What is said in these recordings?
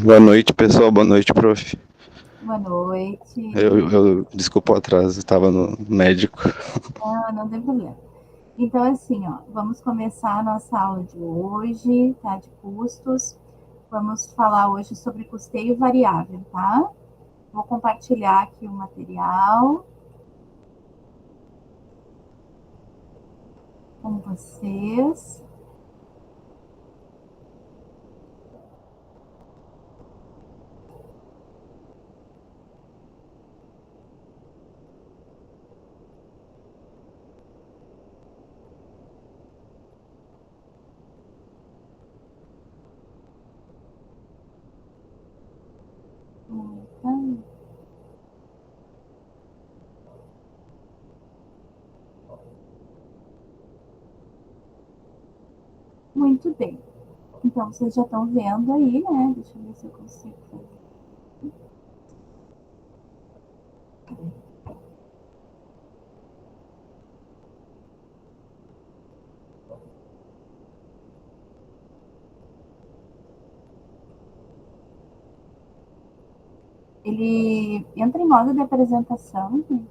Boa noite, pessoal. Boa noite, prof. Boa noite. Desculpa o atraso, estava no médico. Não tem problema. Então, assim, ó, vamos começar a nossa aula de hoje, tá? De custos. Vamos falar hoje sobre custeio variável, tá? Vou compartilhar aqui o material com vocês. Muito bem. Então, vocês já estão vendo aí, né? Deixa eu ver se eu consigo fazer. Ele entra em modo de apresentação, gente.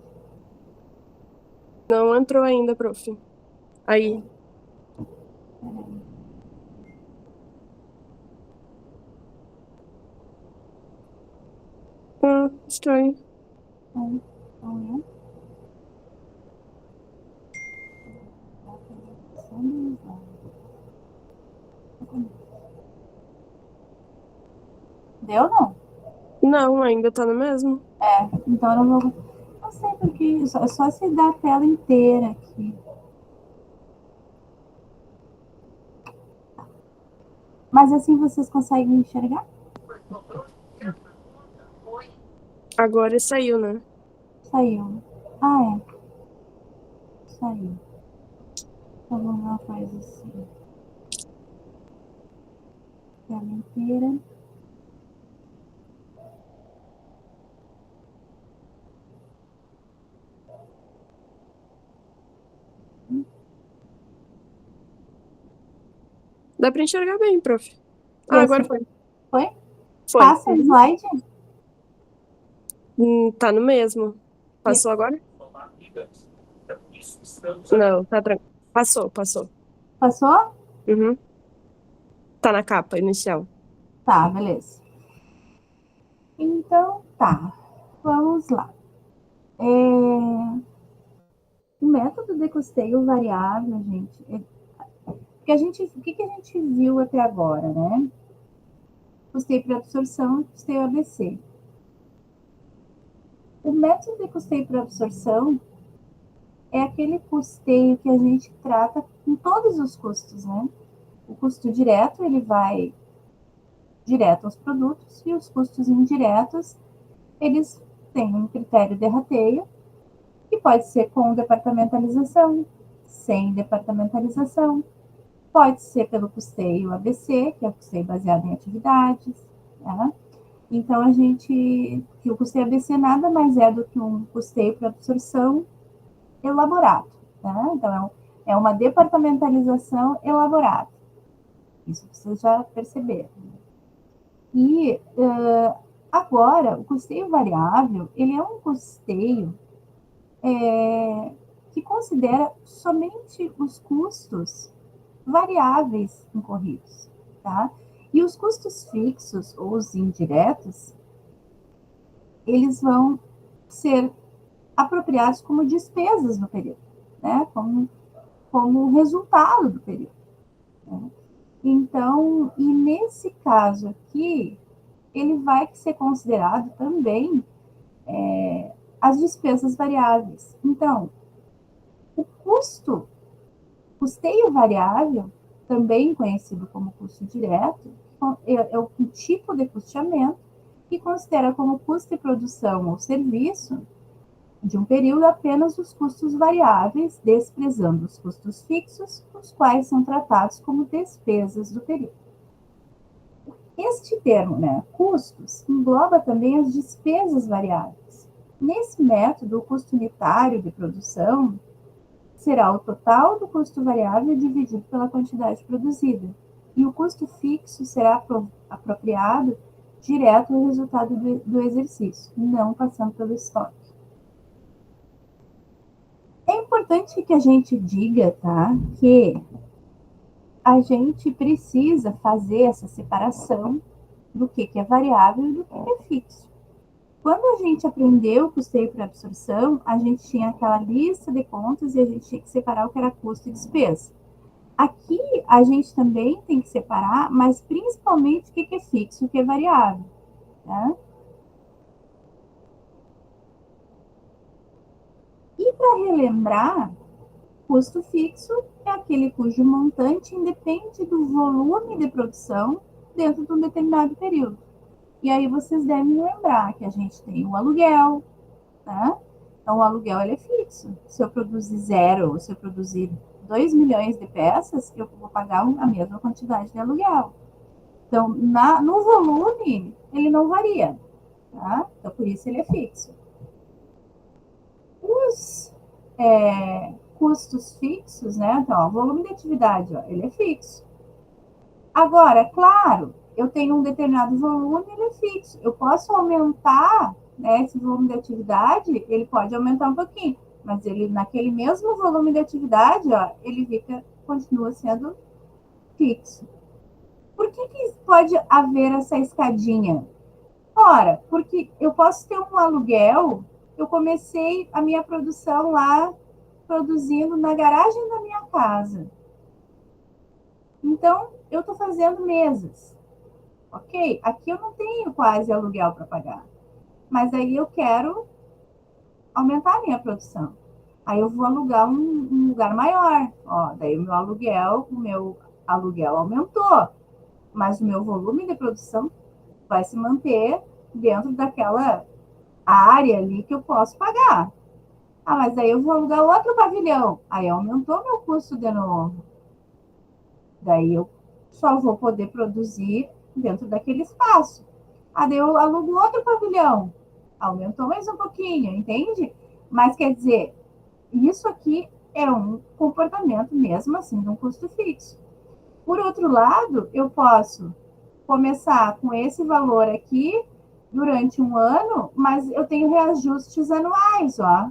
Não entrou ainda, prof. Aí. Estranho. Então, deu não? Não, ainda tá no mesmo. Então eu não vou. Não sei porque. Só se dá a tela inteira aqui. Mas assim vocês conseguem enxergar? Agora saiu, né? Saiu. Ah, é. Saiu. Então vamos lá, faz assim. Tela inteira. Dá pra enxergar bem, prof. E Agora assim, foi. foi? Foi. Passa o slide? Tá no mesmo. E- Passou agora? Não, tá tranquilo. Passou. Passou? Uhum. Tá na capa inicial. Tá, beleza. Então, tá. Vamos lá. O método de custeio variável, gente, o que a gente viu até agora, né? Custeio por absorção e custeio ABC. O método de custeio por absorção é aquele custeio que a gente trata com todos os custos, né? O custo direto, ele vai direto aos produtos, e os custos indiretos, eles têm um critério de rateio, que pode ser com departamentalização, sem departamentalização, pode ser pelo custeio ABC, que é o custeio baseado em atividades, né? Então, que o custeio ABC nada mais é do que um custeio por absorção elaborado, né? Então, é uma departamentalização elaborada. Isso vocês já perceberam. E agora, o custeio variável, ele é um custeio que considera somente os custos variáveis incorridos, tá? E os custos fixos ou os indiretos, eles vão ser apropriados como despesas no período, né? Como resultado do período. Né? Então, e nesse caso aqui, ele vai ser considerado também as despesas variáveis. Então, o custeio variável, também conhecido como custo direto, é um tipo de custeamento que considera como custo de produção ou serviço de um período apenas os custos variáveis, desprezando os custos fixos, os quais são tratados como despesas do período. Este termo, né, custos, engloba também as despesas variáveis. Nesse método, o custo unitário de produção será o total do custo variável dividido pela quantidade produzida, e o custo fixo será apropriado direto o resultado do exercício, não passando pelo estoque. É importante que a gente diga, tá, que a gente precisa fazer essa separação do que é variável e do que é fixo. Quando a gente aprendeu o custeio por absorção, a gente tinha aquela lista de contas e a gente tinha que separar o que era custo e despesa. Aqui a gente também tem que separar, mas principalmente o que é fixo e o que é variável, né? E para relembrar, custo fixo é aquele cujo montante independe do volume de produção dentro de um determinado período. E aí vocês devem lembrar que a gente tem o aluguel, tá? Então, o aluguel ele é fixo. Se eu produzir 0, ou se eu produzir 2 milhões de peças, eu vou pagar a mesma quantidade de aluguel. Então, no volume, ele não varia, tá? Então, por isso ele é fixo. Os custos fixos, né? Então, o volume de atividade, ó, ele é fixo. Agora, claro, eu tenho um determinado volume, ele é fixo. Eu posso aumentar, né, esse volume de atividade, ele pode aumentar um pouquinho, mas ele, naquele mesmo volume de atividade, ó, ele continua sendo fixo. Por que pode haver essa escadinha? Ora, porque eu posso ter um aluguel, eu comecei a minha produção lá, produzindo na garagem da minha casa. Então, eu estou fazendo mesas. Ok? Aqui eu não tenho quase aluguel para pagar. Mas aí eu quero aumentar a minha produção. Aí eu vou alugar um lugar maior. Ó, daí o meu aluguel aumentou. Mas o meu volume de produção vai se manter dentro daquela área ali que eu posso pagar. Ah, mas aí eu vou alugar outro pavilhão. Aí aumentou meu custo de novo. Daí eu só vou poder produzir dentro daquele espaço. Ah, daí eu alugo outro pavilhão. Aumentou mais um pouquinho, entende? Mas quer dizer, isso aqui é um comportamento mesmo assim de um custo fixo. Por outro lado, eu posso começar com esse valor aqui durante um ano, mas eu tenho reajustes anuais, ó.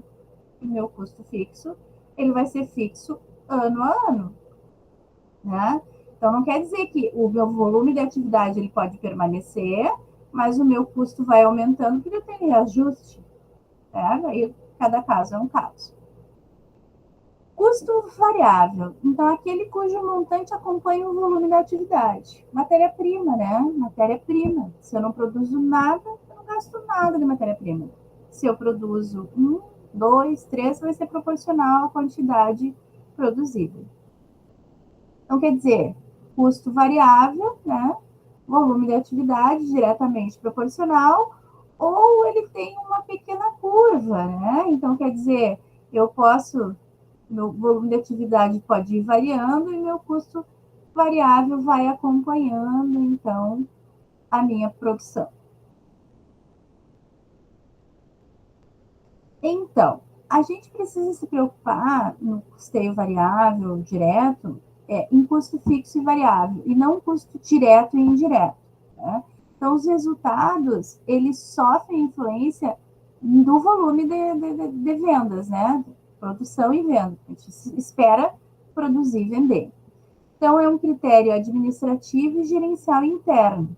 O meu custo fixo, ele vai ser fixo ano a ano, né? Então, não quer dizer que o meu volume de atividade ele pode permanecer, mas o meu custo vai aumentando porque eu tenho reajuste. Né? Aí, cada caso é um caso. Custo variável. Então, aquele cujo montante acompanha o volume da atividade. Matéria-prima, né? Matéria-prima. Se eu não produzo nada, eu não gasto nada de matéria-prima. Se eu produzo 1, 2, 3, vai ser proporcional à quantidade produzida. Então, quer dizer, custo variável, né? Volume de atividade diretamente proporcional, ou ele tem uma pequena curva, né? Então, quer dizer, meu volume de atividade pode ir variando e meu custo variável vai acompanhando, então, a minha produção. Então, a gente precisa se preocupar no custeio variável direto em custo fixo e variável, e não custo direto e indireto. Né? Então, os resultados, eles sofrem influência do volume de vendas, né? Produção e venda. A gente espera produzir e vender. Então, é um critério administrativo e gerencial interno.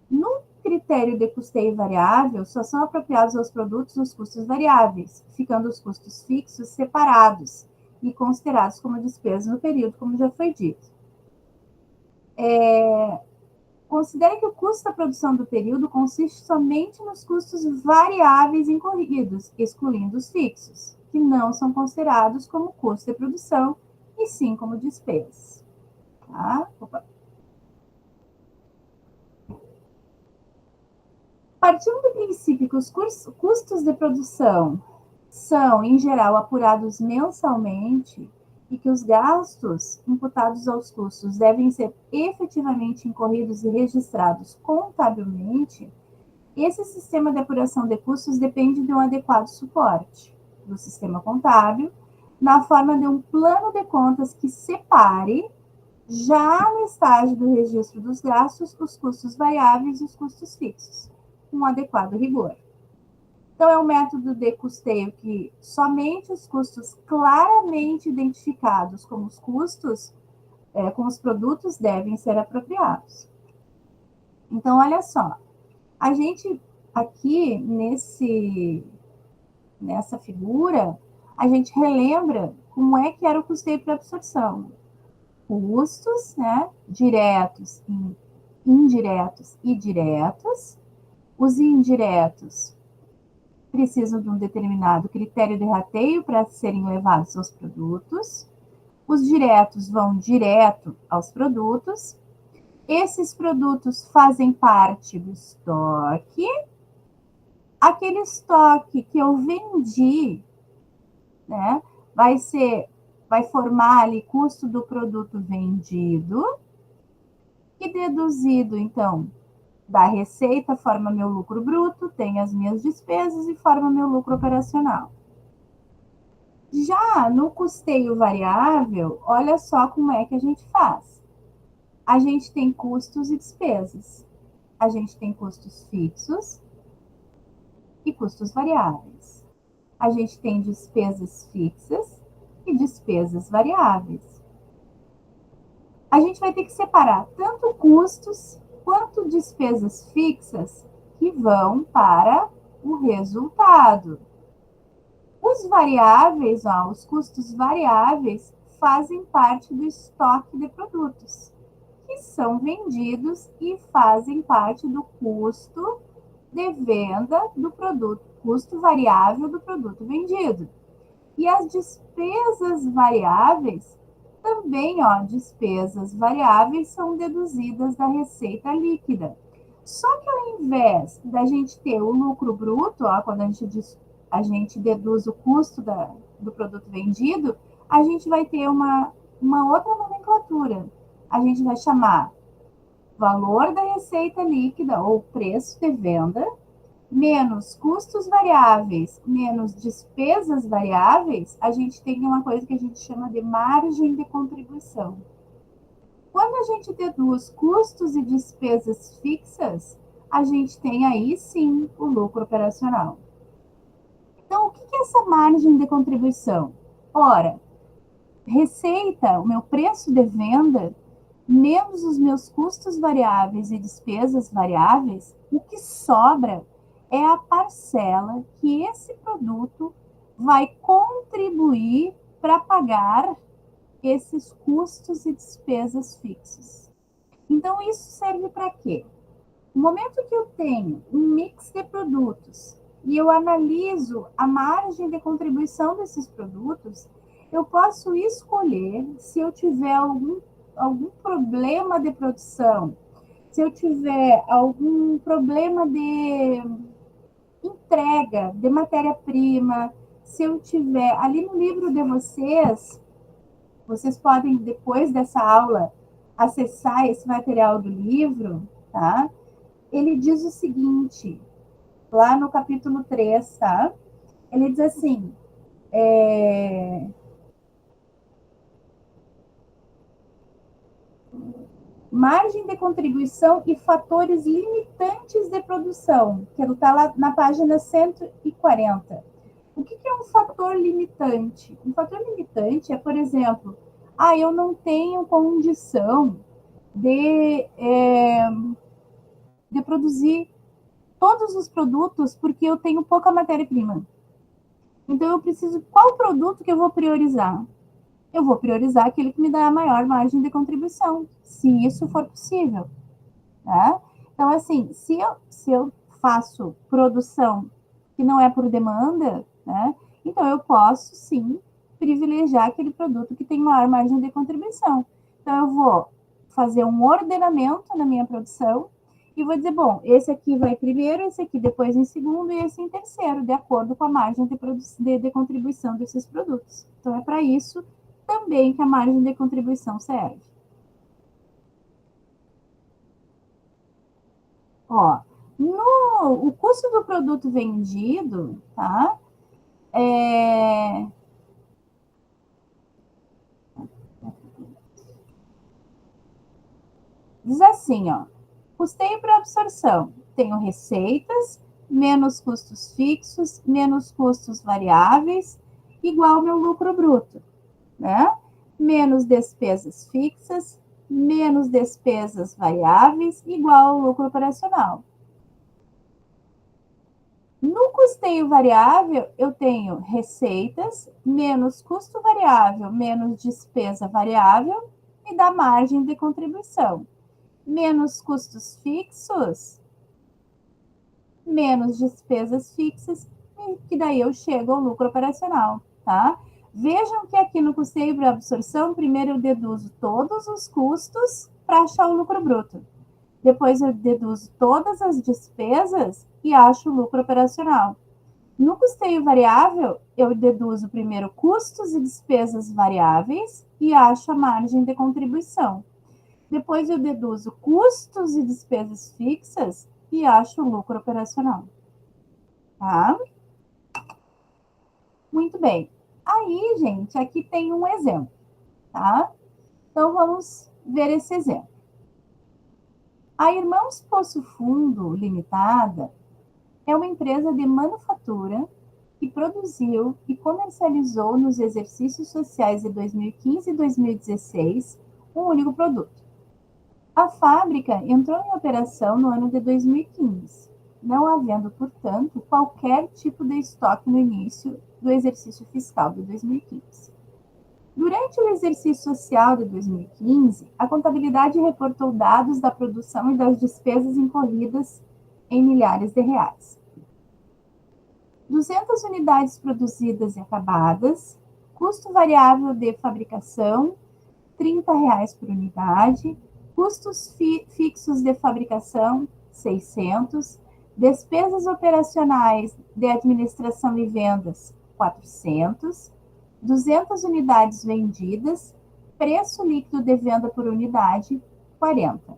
No critério de custeio variável, só são apropriados aos produtos os custos variáveis, ficando os custos fixos separados e considerados como despesas no período, como já foi dito. Considere que o custo da produção do período consiste somente nos custos variáveis incorridos, excluindo os fixos, que não são considerados como custo de produção, e sim como despesas. Tá? Partindo do princípio que os custos de produção são, em geral, apurados mensalmente e que os gastos imputados aos custos devem ser efetivamente incorridos e registrados contabilmente, esse sistema de apuração de custos depende de um adequado suporte do sistema contábil, na forma de um plano de contas que separe Já no estágio do registro dos gastos, os custos variáveis e os custos fixos, com um adequado rigor. Então, é um método de custeio que somente os custos claramente identificados como os custos, com os produtos, devem ser apropriados. Então, olha só, a gente aqui nessa figura, a gente relembra como é que era o custeio por absorção. Custos, né, diretos, indiretos e diretos. Os indiretos precisam de um determinado critério de rateio para serem levados aos produtos. Os diretos vão direto aos produtos. Esses produtos fazem parte do estoque. Aquele estoque que eu vendi, né, vai formar ali custo do produto vendido, que deduzido, então, da receita, forma meu lucro bruto, tem as minhas despesas e forma meu lucro operacional. Já no custeio variável, olha só como é que a gente faz. A gente tem custos e despesas. A gente tem custos fixos e custos variáveis. A gente tem despesas fixas e despesas variáveis. A gente vai ter que separar tanto custos quanto despesas fixas que vão para o resultado. Os variáveis, os custos variáveis, fazem parte do estoque de produtos, que são vendidos e fazem parte do custo de venda do produto, custo variável do produto vendido. E as despesas variáveis, também, despesas variáveis são deduzidas da receita líquida. Só que ao invés da gente ter o lucro bruto, quando a gente deduz o custo do produto vendido, a gente vai ter uma outra nomenclatura. A gente vai chamar valor da receita líquida ou preço de venda, menos custos variáveis, menos despesas variáveis, a gente tem uma coisa que a gente chama de margem de contribuição. Quando a gente deduz custos e despesas fixas, a gente tem aí sim o lucro operacional. Então, o que é essa margem de contribuição? Ora, receita, o meu preço de venda, menos os meus custos variáveis e despesas variáveis, o que sobra é a parcela que esse produto vai contribuir para pagar esses custos e despesas fixos. Então, isso serve para quê? No momento que eu tenho um mix de produtos e eu analiso a margem de contribuição desses produtos, eu posso escolher, se eu tiver algum problema de produção, se eu tiver algum problema de entrega de matéria-prima, se eu tiver ali no livro de vocês podem, depois dessa aula, acessar esse material do livro, tá? Ele diz o seguinte, lá no capítulo 3, tá? Ele diz assim, margem de contribuição e fatores limitantes de produção, que está lá na página 140. O que é um fator limitante? Um fator limitante é, por exemplo, eu não tenho condição de produzir todos os produtos porque eu tenho pouca matéria-prima. Então, eu preciso, qual produto que eu vou priorizar? Eu vou priorizar aquele que me dá a maior margem de contribuição, se isso for possível. Né? Então, assim, se eu faço produção que não é por demanda, né? Então eu posso, sim, privilegiar aquele produto que tem maior margem de contribuição. Então, eu vou fazer um ordenamento na minha produção e vou dizer, bom, esse aqui vai primeiro, esse aqui depois em segundo e esse em terceiro, de acordo com a margem de contribuição desses produtos. Então, é para isso também que a margem de contribuição serve. O custo do produto vendido, tá? Diz assim, ó, custeio por absorção. Tenho receitas, menos custos fixos, menos custos variáveis, igual ao meu lucro bruto, né? Menos despesas fixas, menos despesas variáveis, igual ao lucro operacional. No custeio variável, eu tenho receitas, menos custo variável, menos despesa variável, e dá margem de contribuição. Menos custos fixos, menos despesas fixas, e que daí eu chego ao lucro operacional, tá? Vejam que aqui no custeio por absorção, primeiro eu deduzo todos os custos para achar o lucro bruto. Depois eu deduzo todas as despesas e acho o lucro operacional. No custeio variável, eu deduzo primeiro custos e despesas variáveis e acho a margem de contribuição. Depois eu deduzo custos e despesas fixas e acho o lucro operacional. Tá? Muito bem. Aí, gente, aqui tem um exemplo, tá? Então, vamos ver esse exemplo. A Irmãos Poço Fundo Limitada é uma empresa de manufatura que produziu e comercializou nos exercícios sociais de 2015 e 2016 um único produto. A fábrica entrou em operação no ano de 2015, não havendo, portanto, qualquer tipo de estoque no início do exercício fiscal de 2015. Durante o exercício social de 2015, a contabilidade reportou dados da produção e das despesas incorridas em milhares de reais. 200 unidades produzidas e acabadas, custo variável de fabricação, R$30 por unidade, custos fixos de fabricação, 600, despesas operacionais de administração e vendas, 400, 200 unidades vendidas, preço líquido de venda por unidade, 40.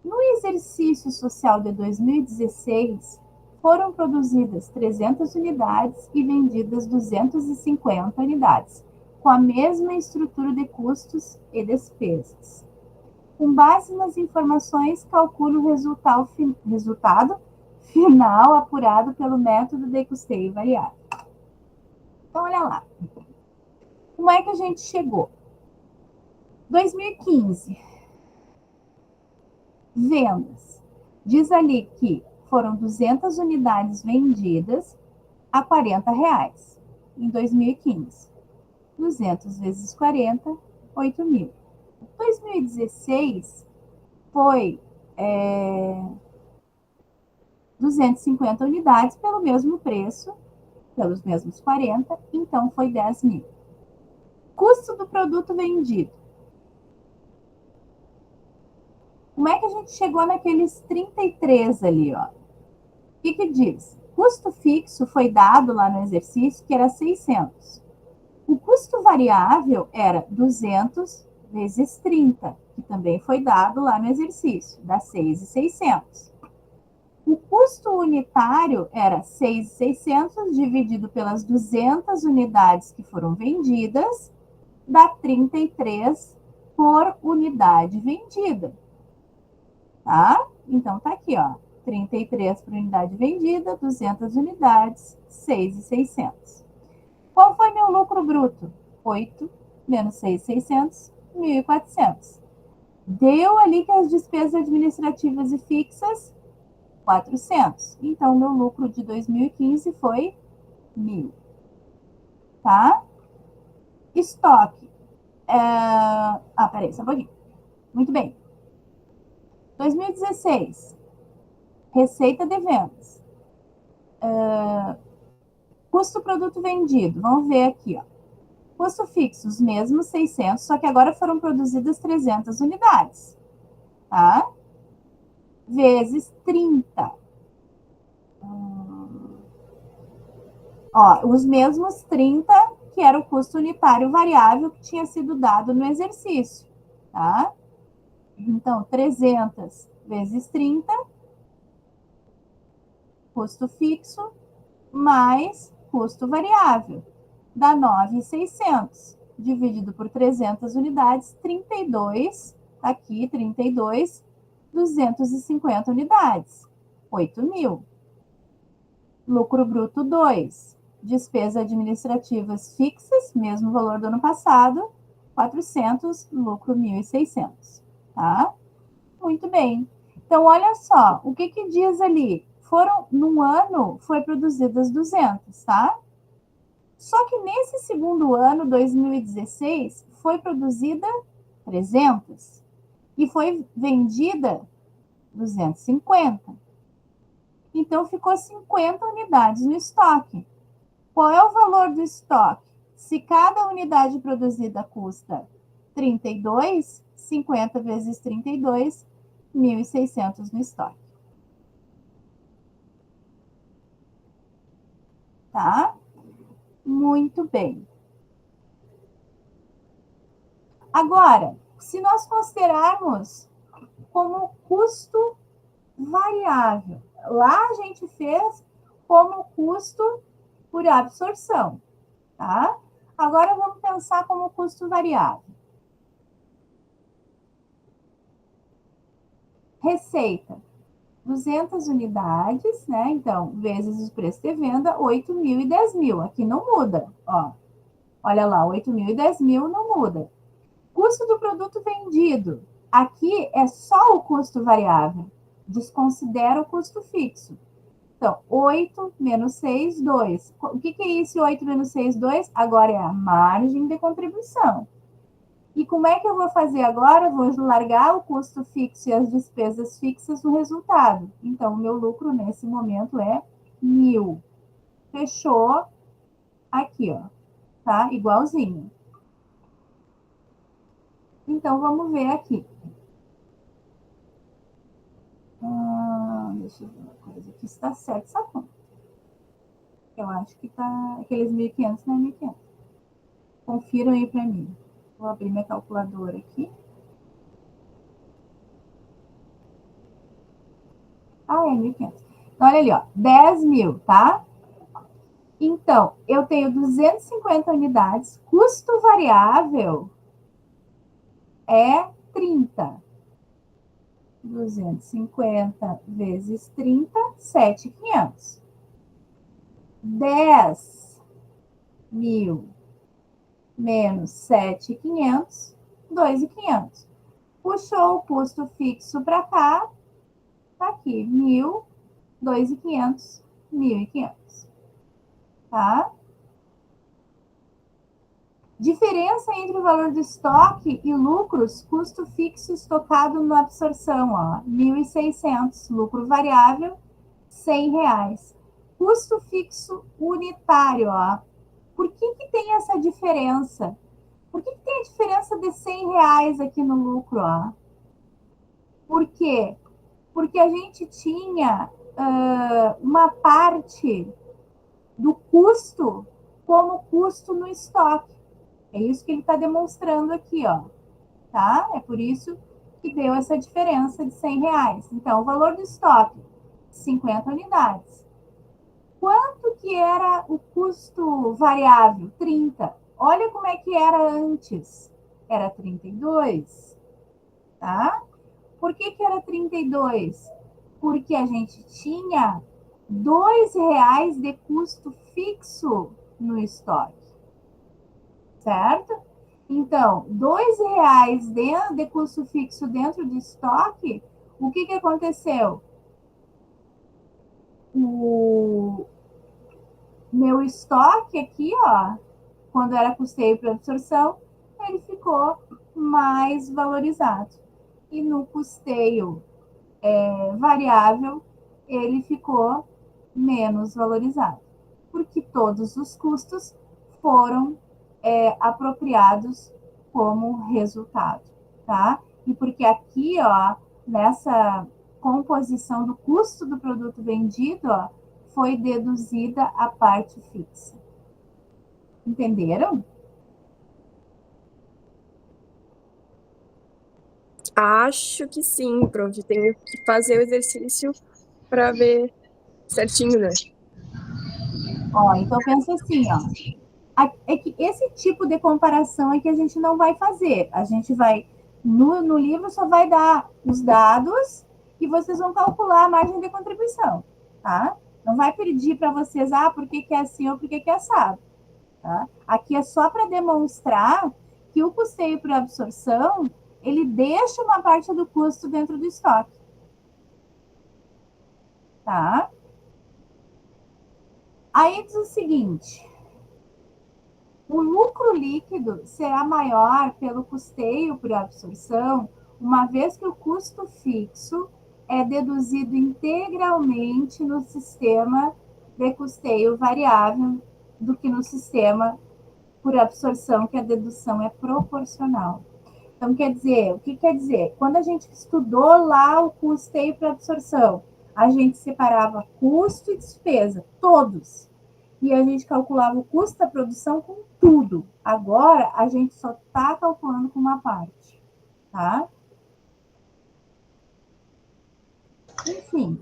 No exercício social de 2016, foram produzidas 300 unidades e vendidas 250 unidades, com a mesma estrutura de custos e despesas. Com base nas informações, calculo o resultado final apurado pelo método de custeio variável. Então, olha lá. Como é que a gente chegou? 2015. Vendas. Diz ali que foram 200 unidades vendidas a R$40 em 2015. 200 vezes 40, 8 mil. 2016 foi 250 unidades pelo mesmo preço, pelos mesmos 40, então foi 10 mil. Custo do produto vendido. Como é que a gente chegou naqueles 33 ali, ó? O que diz? Custo fixo foi dado lá no exercício, que era 600. O custo variável era 200 vezes 30, que também foi dado lá no exercício, dá 6.600. O custo unitário era 6.600 dividido pelas 200 unidades que foram vendidas, dá 33 por unidade vendida. Tá? Então, tá aqui, ó. 33 por unidade vendida, 200 unidades, 6.600. Qual foi meu lucro bruto? 8 menos 6.600, 1.400. Deu ali que as despesas administrativas e fixas, 400. Então, meu lucro de 2015 foi 1.000. Tá? Estoque. Peraí, só um pouquinho. Muito bem. 2016. Receita de vendas. Custo produto vendido. Vamos ver aqui, ó. Custo fixo, os mesmos 600, só que agora foram produzidas 300 unidades. Tá? Vezes 30. Ó, os mesmos 30, que era o custo unitário variável que tinha sido dado no exercício. Tá? Então, 300 vezes 30, custo fixo, mais custo variável, dá 9.600, dividido por 300 unidades, 32 Tá aqui, 32, 250 unidades, 8.000. Lucro bruto 2. Despesas administrativas fixas, mesmo valor do ano passado, 400, lucro 1.600, tá? Muito bem. Então, olha só, o que diz ali? Num ano, foi produzidas 200, tá? Só que nesse segundo ano, 2016, foi produzida 300 e foi vendida 250. Então, ficou 50 unidades no estoque. Qual é o valor do estoque? Se cada unidade produzida custa 32, 50 vezes 32, 1.600 no estoque. Tá? Muito bem. Agora, se nós considerarmos como custo variável, lá a gente fez como custo por absorção, tá? Agora vamos pensar como custo variável. Receita, 200 unidades, né? Então, vezes o preço de venda, 8.000 e 10.000. Aqui não muda, ó. Olha lá, 8.000 e 10.000 não muda. Custo do produto vendido. Aqui é só o custo variável. Desconsidera o custo fixo. Então, 8 menos 6, 2. O que é isso, 8 menos 6, 2? Agora é a margem de contribuição. E como é que eu vou fazer agora? Vou largar o custo fixo e as despesas fixas no resultado. Então, o meu lucro nesse momento é 1.000. Fechou aqui, ó. Tá? Igualzinho. Então, vamos ver aqui. Deixa eu ver uma coisa aqui. Está certo essa conta. Eu acho que tá... Aqueles 1.500 não é 1.500. Confiram aí para mim. Vou abrir minha calculadora aqui. Ah, é 1.500. Então, olha ali, ó. 10.000, tá? Então, eu tenho 250 unidades. Custo variável é 30. 250 vezes 30, 7.500. 10.000 menos 7.500, 2.500. Puxou o custo fixo para cá, tá aqui, 1.000, 2.500, 1.500. Tá? Diferença entre o valor do estoque e lucros, custo fixo estocado na absorção, ó, 1.600, lucro variável, R$100. Custo fixo unitário, ó. Por que tem essa diferença? Por que tem a diferença de R$100 aqui no lucro, ó? Por quê? Porque a gente tinha uma parte do custo como custo no estoque. É isso que ele está demonstrando aqui, ó. Tá? É por isso que deu essa diferença de R$100. Então, o valor do estoque, 50 unidades. Quanto que era o custo variável? 30. Olha como é que era antes. Era 32. Tá? Por que era 32? Porque a gente tinha R$2 de custo fixo no estoque. Certo? Então, R$2 de custo fixo dentro do estoque, o que aconteceu? O meu estoque aqui, ó, quando era custeio para absorção, ele ficou mais valorizado. E no custeio variável, ele ficou menos valorizado. Porque todos os custos foram apropriados como resultado, tá? E porque aqui, ó, nessa composição do custo do produto vendido, ó, foi deduzida a parte fixa. Entenderam? Acho que sim, prof. Tenho que fazer o exercício para ver certinho, né? Ó, então pensa assim, ó. É que esse tipo de comparação é que a gente não vai fazer. A gente vai No livro só vai dar os dados e vocês vão calcular a margem de contribuição, tá? Não vai pedir para vocês, por que é assim ou por que é assado, tá? Aqui é só para demonstrar que o custeio por absorção, ele deixa uma parte do custo dentro do estoque, tá? Aí diz o seguinte, o lucro líquido será maior pelo custeio por absorção, uma vez que o custo fixo é deduzido integralmente no sistema de custeio variável do que no sistema por absorção, que a dedução é proporcional. Então, quer dizer, o que quer dizer? Quando a gente estudou lá o custeio por absorção, a gente separava custo e despesa, todos. E a gente calculava o custo da produção com tudo. Agora, a gente só está calculando com uma parte, tá? Enfim.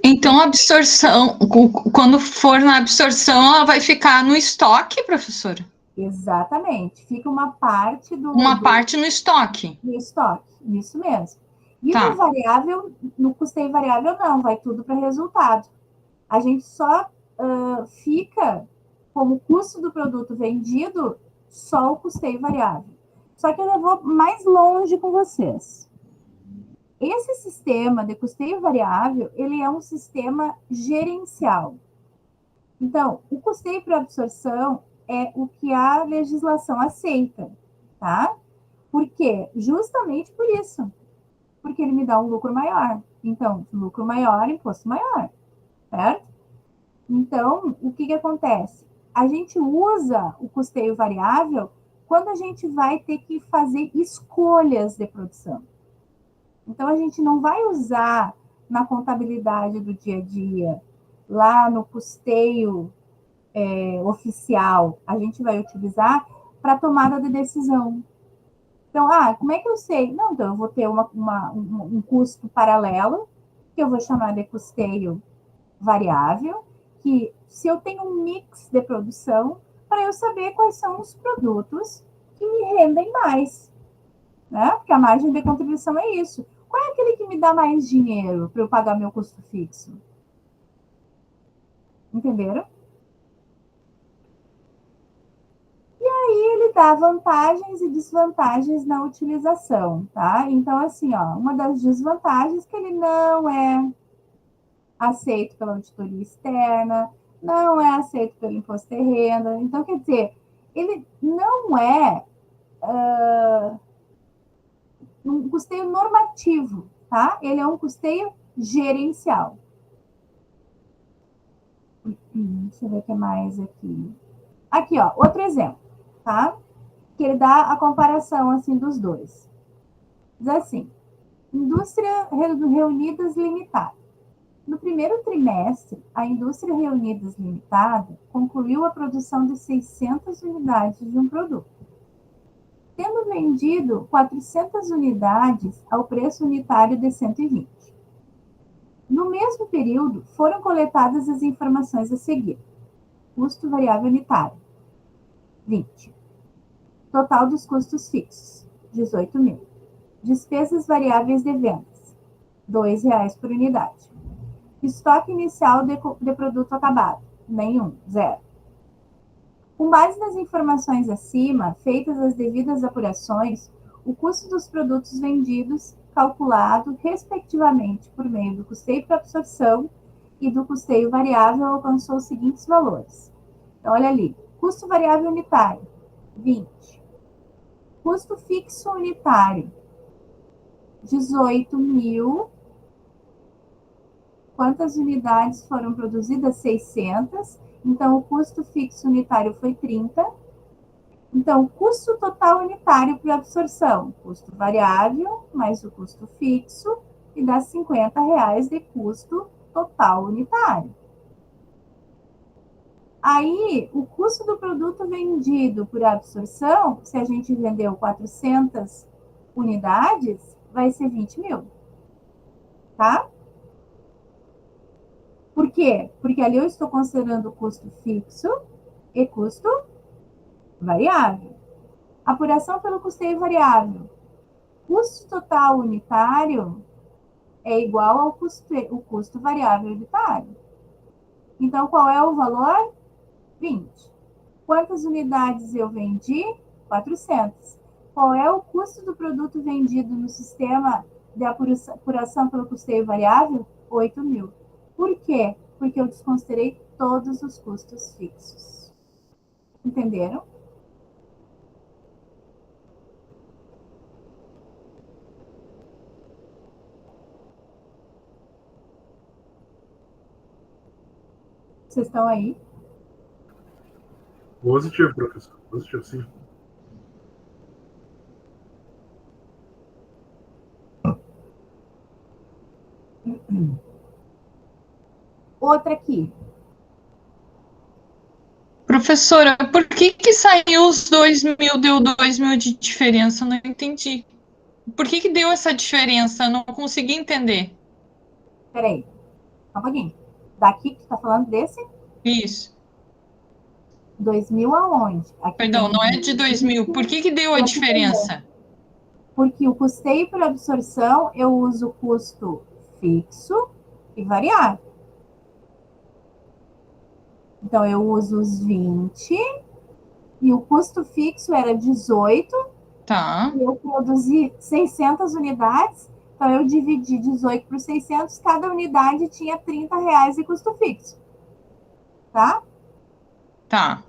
Então, a absorção, quando for na absorção, ela vai ficar no estoque, professora? Exatamente. Fica uma parte parte no estoque. No estoque, isso mesmo. E Tá. no variável, no custeio variável, não, vai tudo para resultado. A gente só fica como custo do produto vendido só o custeio variável. Só que eu vou mais longe com vocês. Esse sistema de custeio variável, ele é um sistema gerencial. Então, o custeio por absorção é o que a legislação aceita, tá? Por quê? Justamente por isso. Porque ele me dá um lucro maior. Então, lucro maior, imposto maior, certo? Então, o que acontece? A gente usa o custeio variável quando a gente vai ter que fazer escolhas de produção. Então, a gente não vai usar na contabilidade do dia a dia, lá no custeio oficial. A gente vai utilizar para tomada de decisão. Então, como é que eu sei? Não, então eu vou ter um custo paralelo, que eu vou chamar de custeio variável, que se eu tenho um mix de produção, para eu saber quais são os produtos que me rendem mais, né? Porque a margem de contribuição é isso. Qual é aquele que me dá mais dinheiro para eu pagar meu custo fixo? Entenderam? E aí ele dá vantagens e desvantagens na utilização, tá? Então, assim, uma das desvantagens é que ele não é aceito pela auditoria externa, não é aceito pelo imposto de renda. Então, quer dizer, ele não é um custeio normativo, tá? Ele é um custeio gerencial. Deixa eu ver o que mais aqui. Aqui, outro exemplo, tá? Que ele dá a comparação, assim, dos dois. Diz assim, Indústria Reunidas Limitada. No primeiro trimestre, a Indústria Reunidas Limitada concluiu a produção de 600 unidades de um produto, tendo vendido 400 unidades ao preço unitário de 120. No mesmo período, foram coletadas as informações a seguir. Custo variável unitário, 20. Total dos custos fixos, 18 mil. Despesas variáveis de vendas, R$ 2,00 por unidade. Estoque inicial de produto acabado, nenhum, 0. Com base nas informações acima, feitas as devidas apurações, o custo dos produtos vendidos, calculado, respectivamente, por meio do custeio por absorção e do custeio variável, alcançou os seguintes valores. Então, olha ali, custo variável unitário, 20. Custo fixo unitário, 18 mil. Quantas unidades foram produzidas? 600. Então, o custo fixo unitário foi 30. Então, o custo total unitário por absorção, custo variável mais o custo fixo, e dá R$ 50,00 de custo total unitário. Aí, o custo do produto vendido por absorção, se a gente vendeu 400 unidades, vai ser 20 mil. Tá? Por quê? Porque ali eu estou considerando custo fixo e custo variável. Apuração pelo custeio variável. custo total unitário é igual ao o custo variável unitário. Então, qual é o valor? 20. Quantas unidades eu vendi? 400. Qual é o custo do produto vendido no sistema de apuração pelo custeio variável? 8.000. Por quê? Porque eu desconsiderei todos os custos fixos. Entenderam? Vocês estão aí? Positivo, professor. Positivo, sim. Outra aqui. Professora, por que saiu os 2.000, deu 2.000 de diferença? Eu não entendi. Por que deu essa diferença? Eu não consegui entender. Peraí, só um pouquinho. Daqui que tu tá falando desse? Isso. 2.000 aonde? Aqui Perdão, tem não é de 2.000. Por que deu a diferença? Porque o custeio por absorção, eu uso custo fixo e variável. Então, eu uso os 20 e o custo fixo era 18 Tá, e eu produzi 600 unidades. Então, eu dividi 18 por 600, cada unidade tinha R$ 30 de custo fixo. Tá? tá.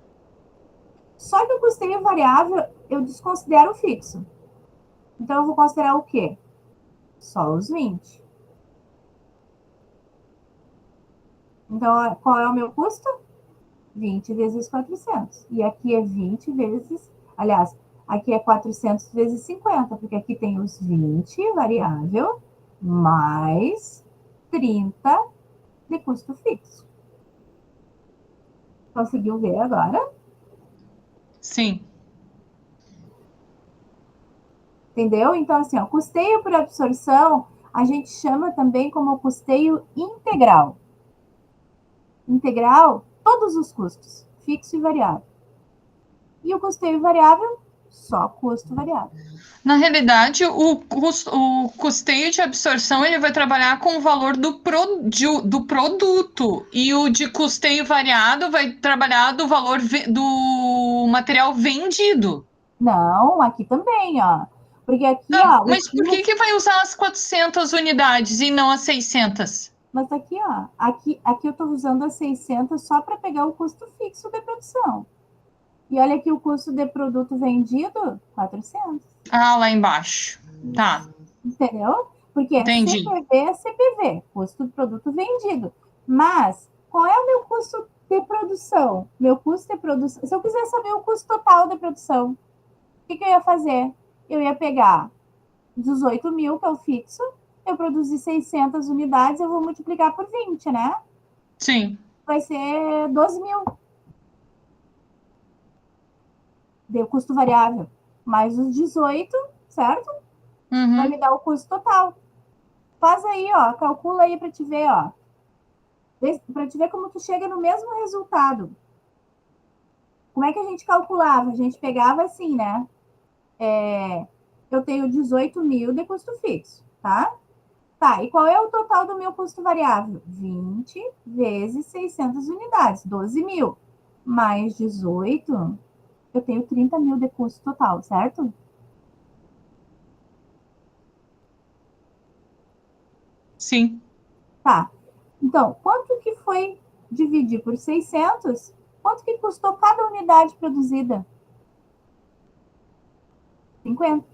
Só que o custeio variável, eu desconsidero o fixo. Então, eu vou considerar o quê? Só os 20. Então, qual é o meu custo? 20 vezes 400. E aqui é 20 vezes... Aliás, aqui é 400 vezes 50, porque aqui tem os 20 variável, mais 30 de custo fixo. Conseguiu ver agora? Sim. Entendeu? Então, assim, ó, custeio por absorção, a gente chama também como custeio integral. Integral, todos os custos, fixo e variável. E o custeio variável, só custo variável. Na realidade, o custeio de absorção ele vai trabalhar com o valor do produto e o de custeio variado vai trabalhar do valor do material vendido. Não, aqui também, ó. Porque aqui, Tá, ó, mas por que vai usar as 400 unidades e não as 600? mas aqui, ó, aqui eu estou usando as 600 só para pegar o custo fixo de produção. E olha aqui o custo de produto vendido, 400. Ah, lá embaixo. Tá, Entendeu? Porque entendi. CPV é CPV, custo do produto vendido. Mas, qual é o meu custo de produção? Meu custo de produção. Se eu quiser saber o custo total de produção, o que eu ia fazer? Eu ia pegar 18.000, que é o fixo, eu produzi 600 unidades, eu vou multiplicar por 20, né? Sim. Vai ser 12.000. Deu custo variável. Mais os 18, certo? Vai Uhum. me dar o custo total. Faz aí, ó, calcula aí para te ver, ó. Para te ver como tu chega no mesmo resultado. Como é que a gente calculava? A gente pegava assim, né? Eu tenho 18.000 de custo fixo, tá? Tá, e qual é o total do meu custo variável? 20 vezes 600 unidades, 12.000. Mais 18, eu tenho 30.000 de custo total, certo? Sim. Tá. Então, quanto que foi dividir por 600? Quanto que custou cada unidade produzida? 50,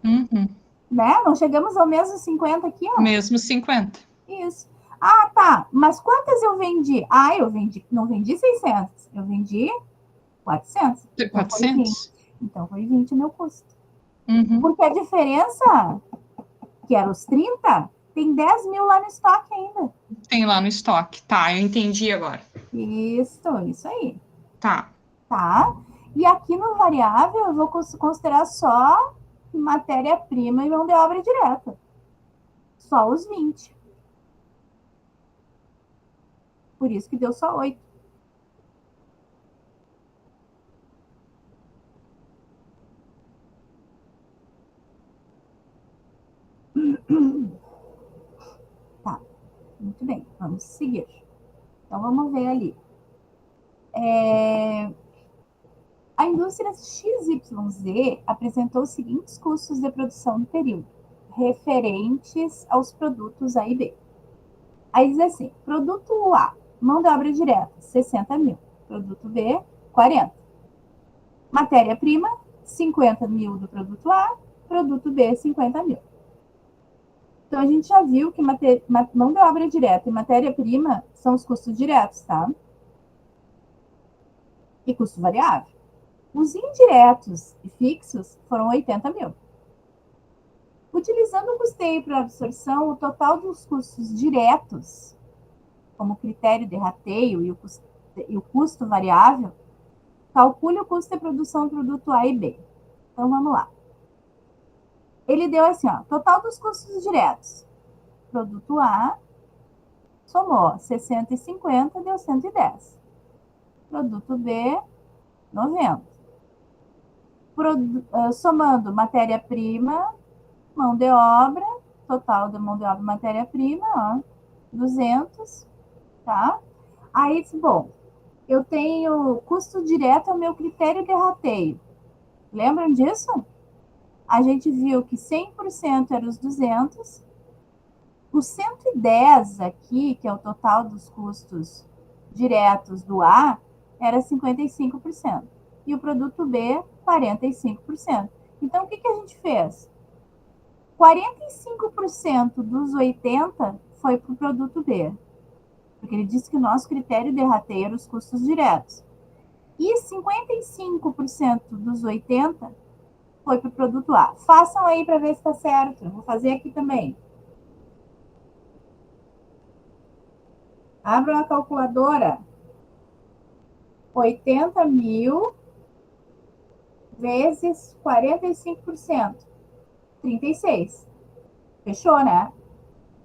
Uhum. né? Não chegamos ao mesmo 50 aqui, ó. Mesmo 50. Isso. Ah, tá. Mas quantas eu vendi? Ah, não vendi 600, eu vendi 400. Então foi 20. 400? Então foi 20 o meu custo. Uhum. Porque a diferença, que era os 30, tem 10.000 lá no estoque ainda. Tem lá no estoque. Tá, eu entendi agora. Isso aí. Tá. Tá? E aqui no variável, eu vou considerar só matéria-prima e mão de obra direta. Só os 20. Por isso que deu só 8. Muito bem, vamos seguir. Então, vamos ver ali. A indústria XYZ apresentou os seguintes custos de produção no período, referentes aos produtos A e B. Aí diz assim, produto A, mão de obra direta, 60 mil. Produto B, 40. Matéria-prima, 50 mil do produto A, produto B, 50 mil. Então, a gente já viu que mão de obra direta e matéria-prima são os custos diretos, tá? E custo variável. Os indiretos e fixos foram 80 mil. Utilizando o custeio para absorção, o total dos custos diretos, como critério de rateio e o custo variável, calcule o custo de produção do produto A e B. Então, vamos lá. Ele deu assim, ó, total dos custos diretos. Produto A somou 60 e 50, deu 110. Produto B, 90. Somando matéria-prima, mão de obra, total da mão de obra e matéria-prima, ó, 200, tá? Aí, bom, eu tenho custo direto ao meu critério de rateio. Lembram disso? A gente viu que 100% era os 200, os 110 aqui, que é o total dos custos diretos do A, era 55%. E o produto B, 45%. Então, o que a gente fez? 45% dos 80 foi para o produto B, porque ele disse que o nosso critério de rateio era os custos diretos. E 55% dos 80 foi para o produto A. Façam aí para ver se está certo. Eu vou fazer aqui também. Abram a calculadora. 80 mil vezes 45%. 36. Fechou, né?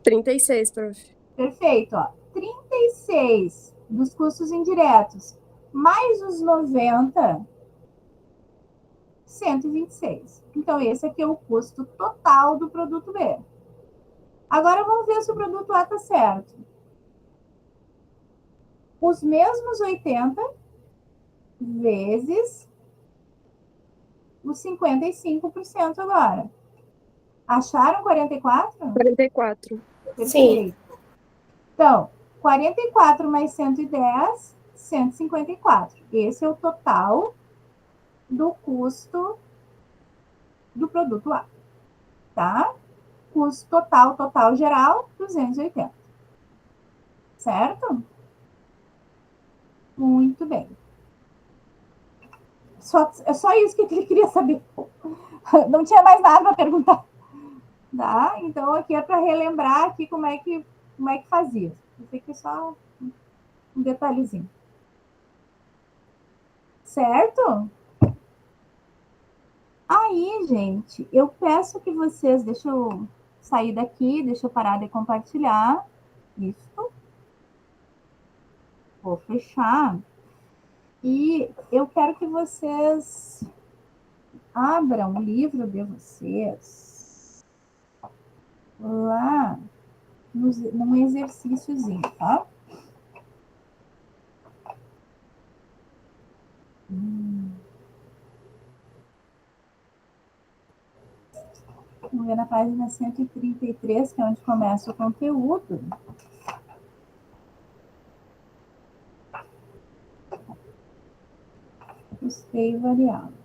36, prof. Perfeito, ó. 36 dos custos indiretos, mais os 90, 126. Então, esse aqui é o custo total do produto B. Agora, vamos ver se o produto A está certo. Os mesmos 80 vezes os 55% agora. Acharam 44? 44. Perfeito. Sim. Então, 44 mais 110, 154. Esse é o total do custo do produto A, tá? Custo total geral, 280. Certo? Muito bem. É só isso que ele queria saber. Não tinha mais nada para perguntar. Tá? Então, aqui é para relembrar aqui como é que fazia. Isso aqui é só um detalhezinho. Certo? Aí, gente, eu peço que vocês... Deixa eu sair daqui, deixa eu parar de compartilhar. Isso. Vou fechar. E eu quero que vocês abram o livro de vocês lá num exercíciozinho, tá? Vamos ver na página 133, que é onde começa o conteúdo. Custeio variável.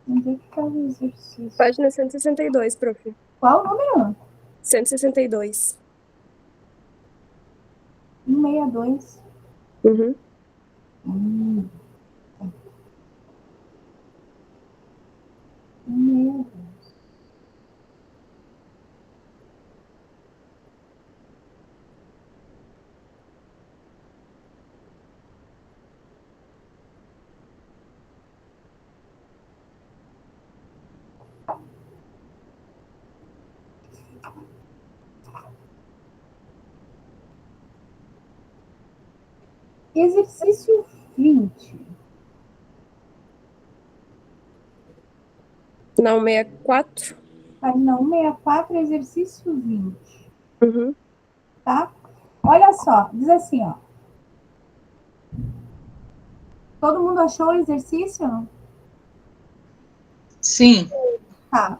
Onde é que está o exercício? Página 162, prof. Qual o número? 162. 162. Uhum. Hum. 162. Exercício 20. Não, 64. Página 164, exercício 20. Uhum. Tá? Olha só, diz assim, ó. Todo mundo achou o exercício? Sim. Tá.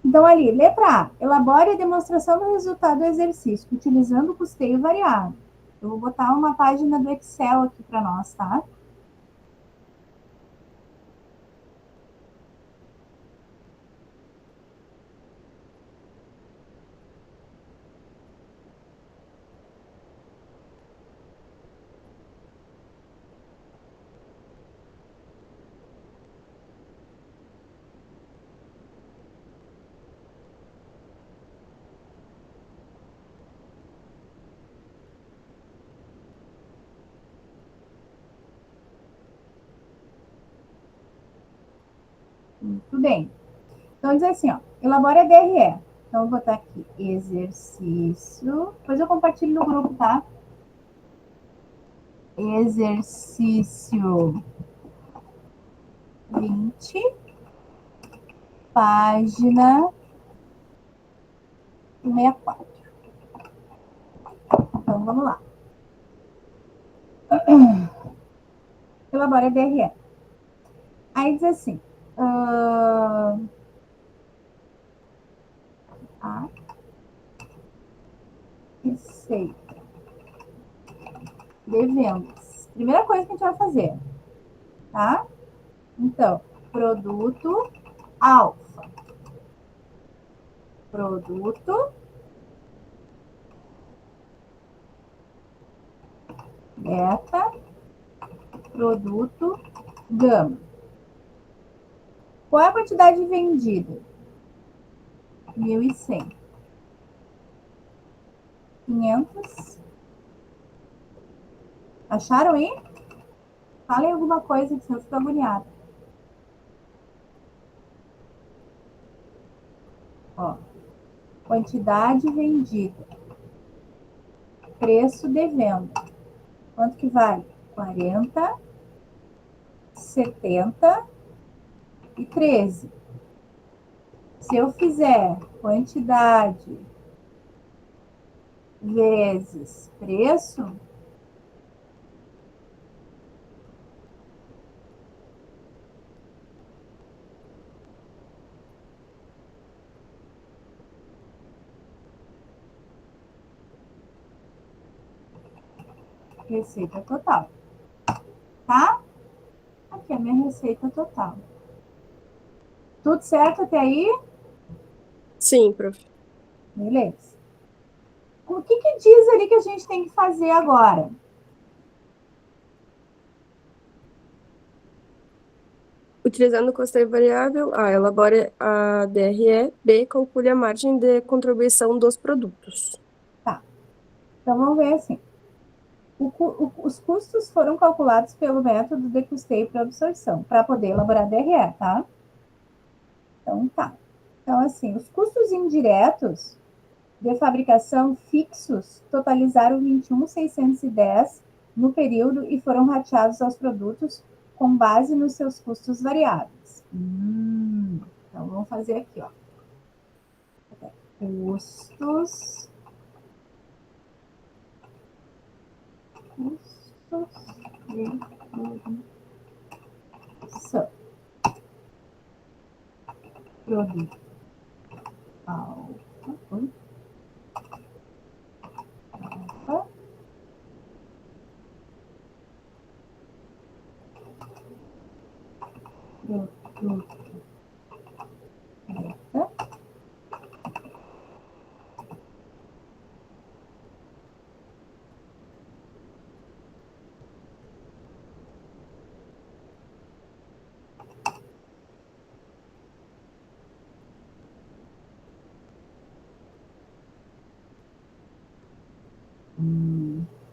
Então, ali, letra A. Elabore a demonstração do resultado do exercício, utilizando o custeio variável. Eu vou botar uma página do Excel aqui para nós, tá? Muito bem. Então, diz assim, ó. Elabore a DRE. Então, eu vou botar aqui exercício. Depois eu compartilho no grupo, tá? Exercício 20, página 64. Então, vamos lá. Elabora a DRE. Aí diz assim, a receita de vendas. Primeira coisa que a gente vai fazer, tá? Então, produto alfa, produto beta, produto gama. Qual é a quantidade vendida? 1.100. 500. Acharam aí? Falem alguma coisa que senão eu fico agoniada. Ó, quantidade vendida. Preço de venda. Quanto que vale? 40, 70 e 13. Se eu fizer quantidade vezes preço, receita total. Tá? Aqui é a minha receita total. Tudo certo até aí? Sim, prof. Beleza. O que que diz ali que a gente tem que fazer agora? Utilizando o custeio variável, A, elabore a DRE, B, calcule a margem de contribuição dos produtos. Tá. Então vamos ver assim. Os custos foram calculados pelo método de custeio para absorção, para poder elaborar DRE, tá? Então tá. Então, assim, os custos indiretos de fabricação fixos totalizaram 21.610 no período e foram rateados aos produtos com base nos seus custos variáveis. Então, vamos fazer aqui, ó. Custos de produção. Produto alfa. Produto beta.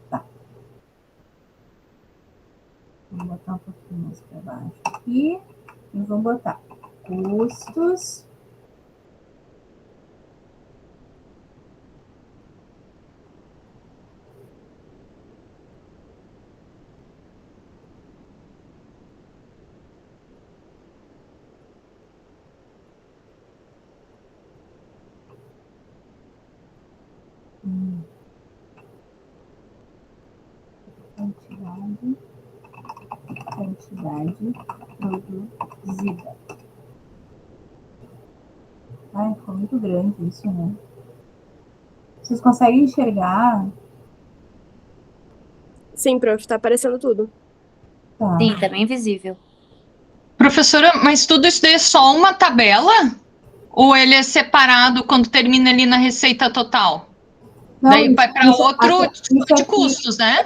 Tá. Vou botar um pouquinho mais para baixo aqui. E vamos botar custos quantidade produzida. Ai, ficou muito grande isso, né? Vocês conseguem enxergar? Sim, prof, tá aparecendo tudo. Tá. Sim, tá bem visível. Professora, mas tudo isso daí é só uma tabela? Ou ele é separado quando termina ali na receita total? Não, Daí vai para outro tipo de aqui, custos, né?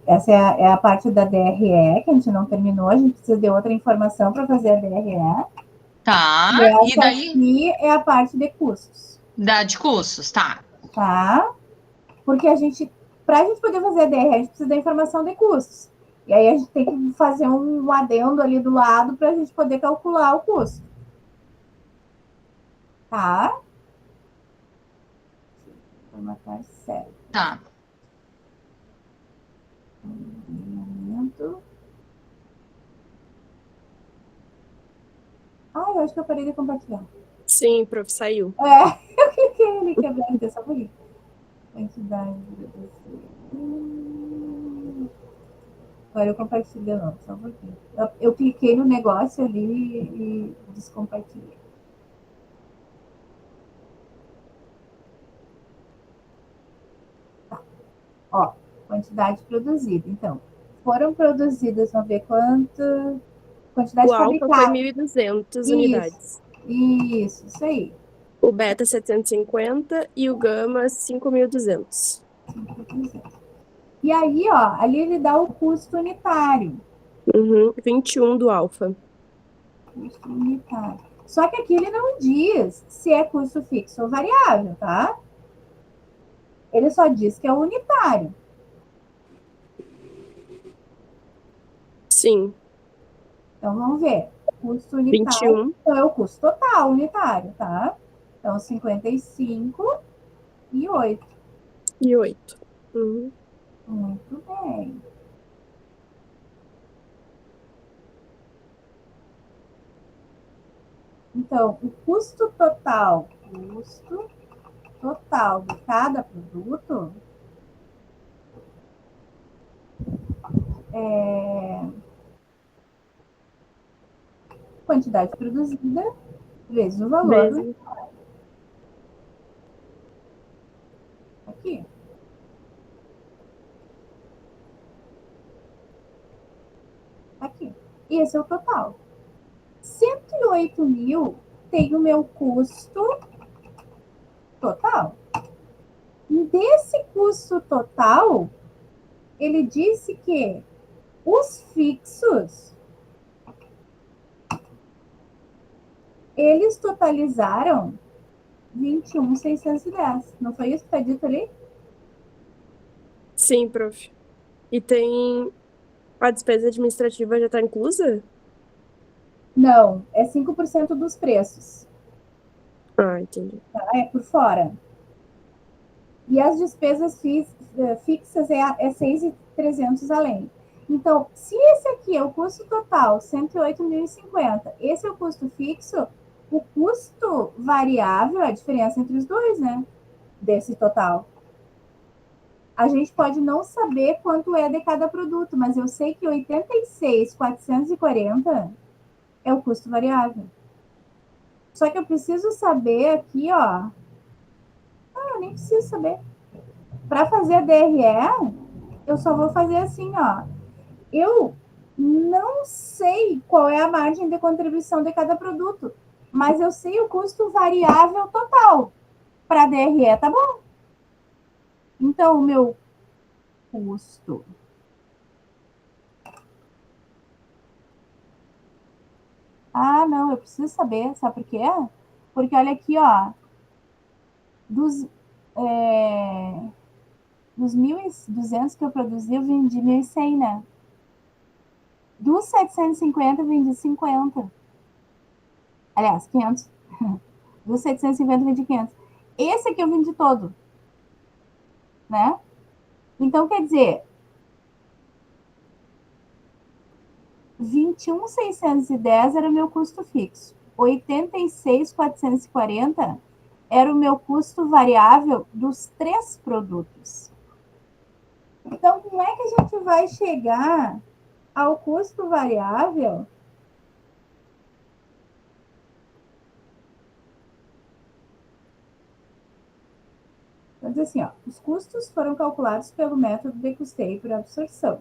essa é a parte da DRE, que a gente não terminou, a gente precisa de outra informação para fazer a DRE. Tá. E E essa daí aqui é a parte de custos, dá de custos, tá? tá? Porque para a gente poder fazer a DRE, a gente precisa da informação de custos. E aí a gente tem que fazer um adendo ali do lado para a gente poder calcular o custo. Tá? Formatar certo. Tá. Momento. Eu acho que eu parei de compartilhar. Sim, prof, saiu. Eu cliquei ali, quebrando, só por isso. Quantidade de Agora eu compartilho de novo, só um pouquinho. Eu cliquei no negócio ali e descompartilhei. Tá. Ó, quantidade produzida. Então, foram produzidas, vamos ver quanto. Quantidade O alfa foi fabricada. 1.200 unidades. Isso aí. O beta 750 e o gama 5.200. E aí, ó, ali ele dá o custo unitário. 21 do alfa. Custo unitário. Só que aqui ele não diz se é custo fixo ou variável, tá? Ele só diz que é unitário. Sim, Então, vamos ver. Custo unitário 21 então, é o custo total unitário, tá? Então, 55 e 8. e 8. Uhum. Muito bem. Então, o custo total de cada produto é quantidade produzida vezes o valor Vezes. aqui. Aqui. E esse é o total. 108 mil tem o meu custo total. Desse custo total, ele disse que os fixos, eles totalizaram 21.610. Não foi isso que está dito ali? Sim, prof. E tem... A despesa administrativa já está inclusa? Não, é 5% dos preços. Ah, entendi. Tá? É por fora. E as despesas fixas é 6.300 além. Então, se esse aqui é o custo total, 108.050, esse é o custo fixo, o custo variável é a diferença entre os dois, né? Desse total. A gente pode não saber quanto é de cada produto, mas eu sei que 86.440 é o custo variável. Só que eu preciso saber aqui, ó. Eu nem preciso saber. Para fazer a DRE, eu só vou fazer assim, ó. Eu não sei qual é a margem de contribuição de cada produto, mas eu sei o custo variável total para DRE, tá bom? Então, o meu custo não, eu preciso saber, sabe por quê? Porque olha aqui, ó, dos 1.200 que eu produzi, eu vendi 1.100, né? Dos 750, eu vendi 50. Aliás, 500. Dos 750, eu vendi 500. Esse aqui eu vendi todo, né? Então, quer dizer, 21.610 era o meu custo fixo. 86.440 era o meu custo variável dos 3 produtos. Então, como é que a gente vai chegar ao custo variável, vamos dizer assim, ó, os custos foram calculados pelo método de custeio por absorção.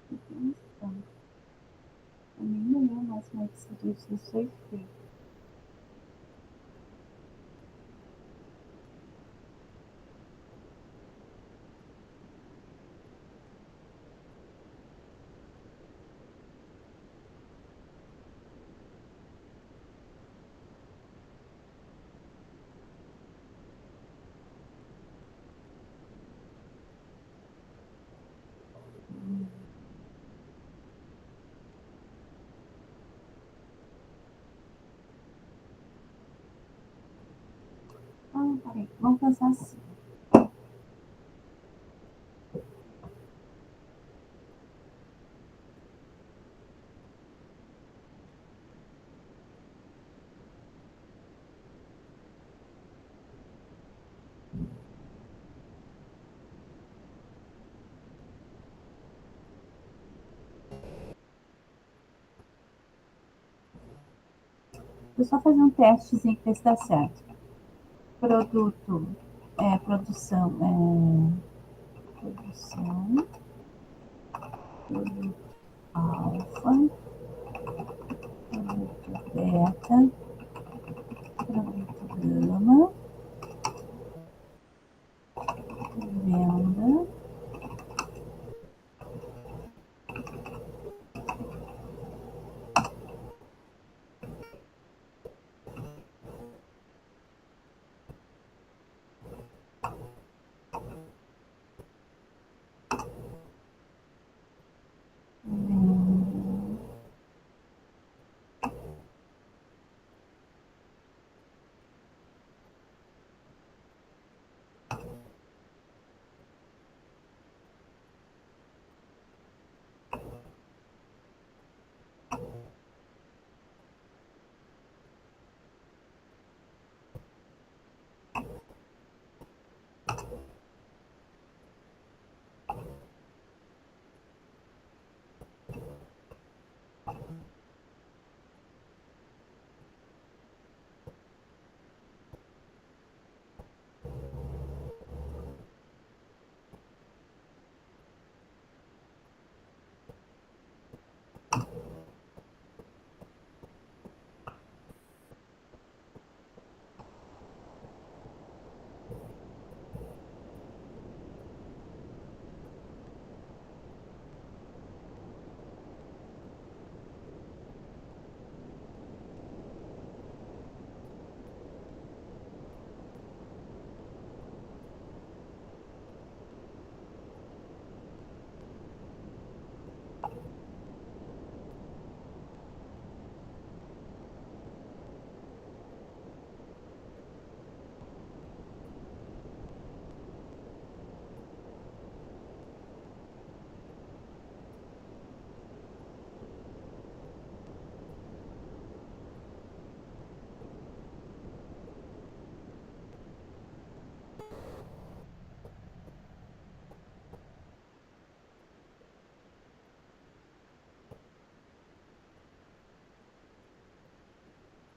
Então, eu nem me lembro mais como é que isso foi feito. Peraí, vamos pensar assim. Vou só fazer um testezinho para ver se dá certo. Produto, produção, produto alfa, produto beta, produto gama, venda,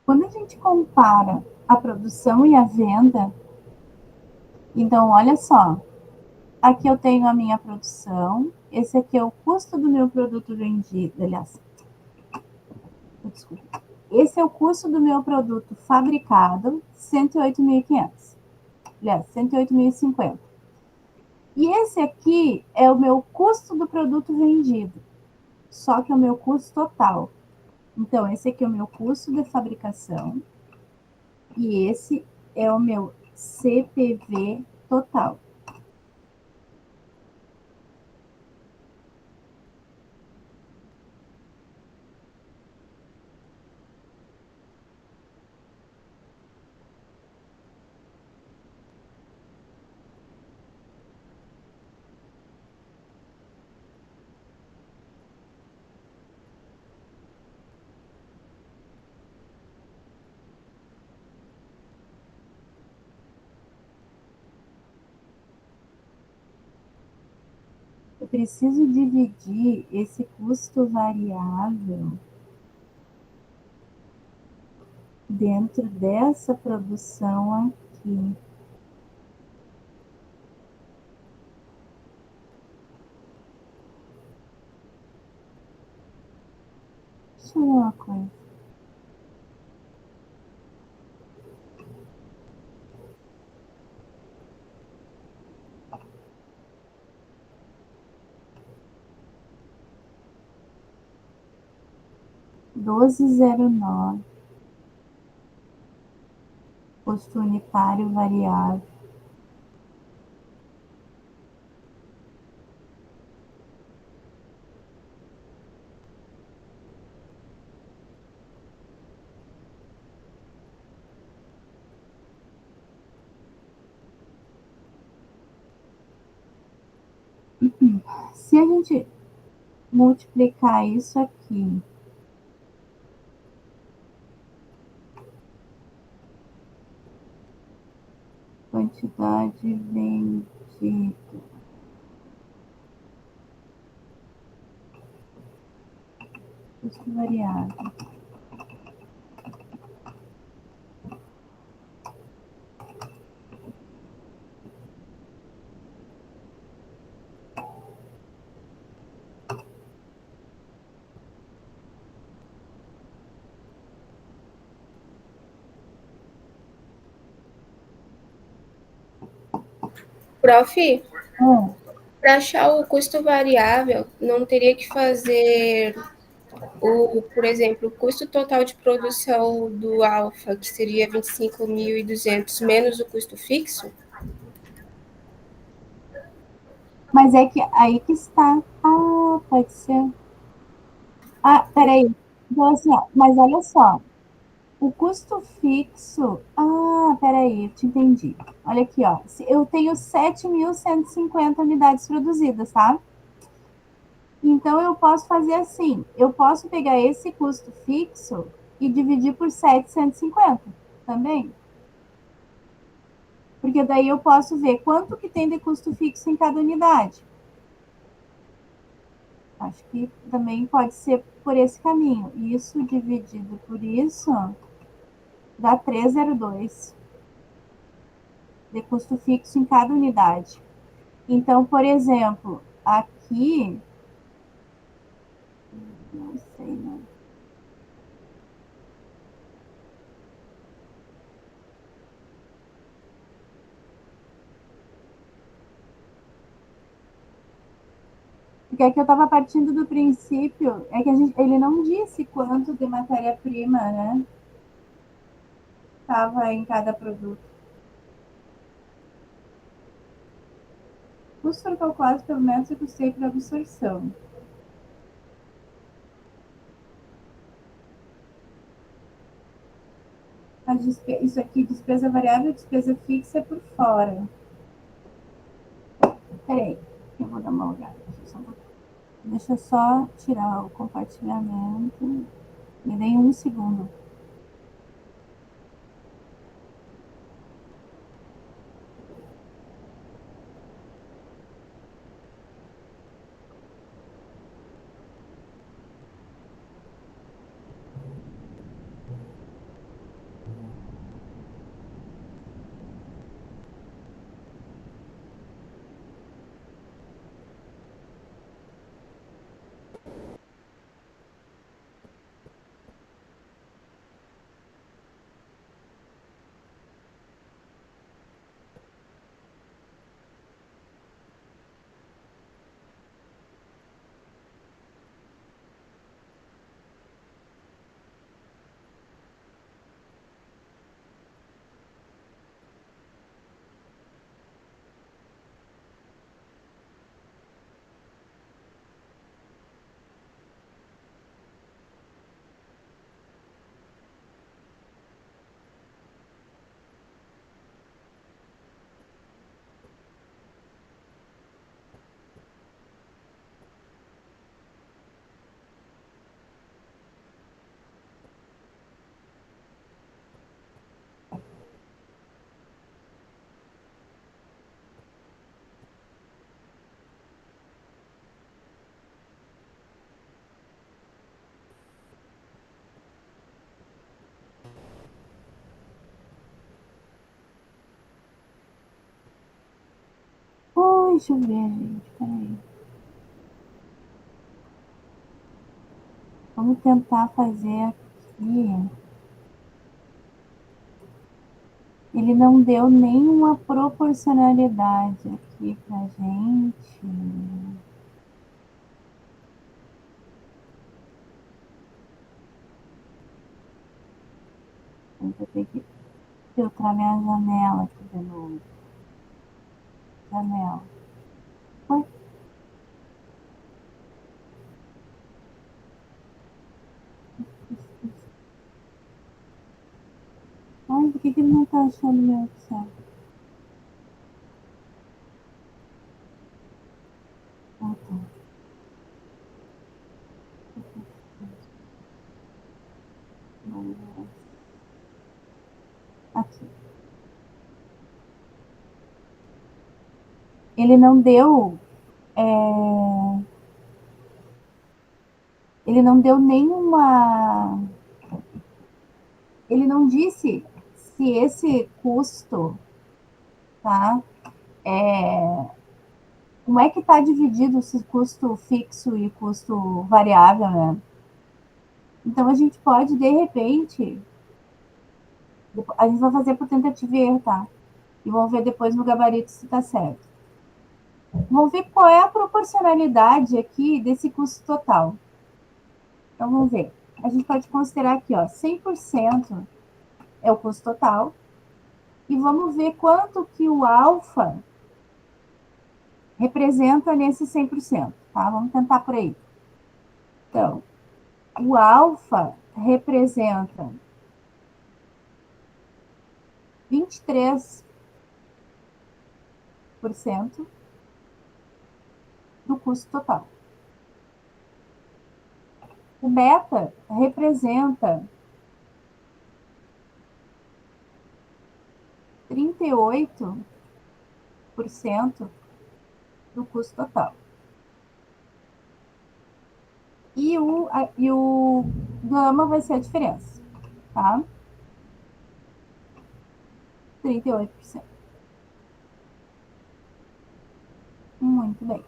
quando a gente compara a produção e a venda, então, olha só, aqui eu tenho a minha produção, esse aqui é o custo do meu produto vendido, aliás, desculpa, esse é o custo do meu produto fabricado, 108.500, aliás, 108.050. E esse aqui é o meu custo do produto vendido, só que é o meu custo total. Então, esse aqui é o meu custo de fabricação e esse é o meu CPV total. preciso dividir esse custo variável dentro dessa produção aqui. Deixa eu ver uma coisa. R$12,09. Custo unitário variável. Se a gente multiplicar isso aqui quantidade vendida custo variável Prof, ah, para achar o custo variável, não teria que fazer por exemplo, o custo total de produção do alfa, que seria 25.200 menos o custo fixo? mas é que aí que está. Ah, pode ser. Ah, peraí. Então, assim, ó, mas olha só. O custo fixo. Ah, peraí, eu te entendi. Olha aqui, ó. Eu tenho 7.150 unidades produzidas, tá? Então, eu posso fazer assim: eu posso pegar esse custo fixo e dividir por 750 também. Porque daí eu posso ver quanto que tem de custo fixo em cada unidade. Acho que também pode ser por esse caminho. Isso dividido por isso dá 302 de custo fixo em cada unidade. Então, por exemplo, aqui, não sei, né? Porque aqui eu estava partindo do princípio, é que ele não disse quanto de matéria-prima, né? Estava em cada produto. Custo foram calculados pelo método de custeio por absorção. Isso aqui, despesa variável, despesa fixa é por fora. Peraí, eu vou dar uma olhada aqui. Deixa eu só tirar o compartilhamento. Me dê 1 segundo. Deixa eu ver, gente. Peraí. Vamos tentar fazer aqui. Ele não deu nenhuma proporcionalidade aqui pra gente. Eu vou ter que filtrar minha janela aqui de novo. Janela. Oi? Ai, por que ele não tá achando meu Excel? Ah, tá. Aqui. Ele não deu. Ele não deu nenhuma. Ele não disse se esse custo, tá? Como é que está dividido esse custo fixo e custo variável, né? Então a gente pode, de repente, a gente vai fazer por tentativa e erro, tá? E vamos ver depois no gabarito se está certo. Vamos ver qual é a proporcionalidade aqui desse custo total. Então vamos ver. A gente pode considerar aqui, ó, 100% é o custo total. E vamos ver quanto que o alfa representa nesse 100%, tá? Vamos tentar por aí. Então, o alfa representa 23% do custo total. O beta representa 38% do custo total. E o gama vai ser a diferença, tá? 38%. Muito bem.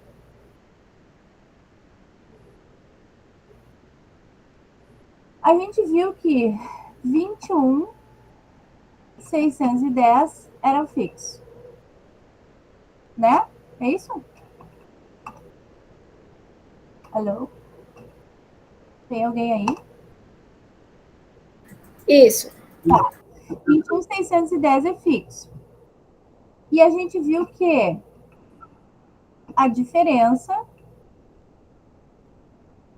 A gente viu que 21.610 era fixo, né? É isso? Alô? Tem alguém aí? Isso. Tá. 21.610 é fixo. E a gente viu que a diferença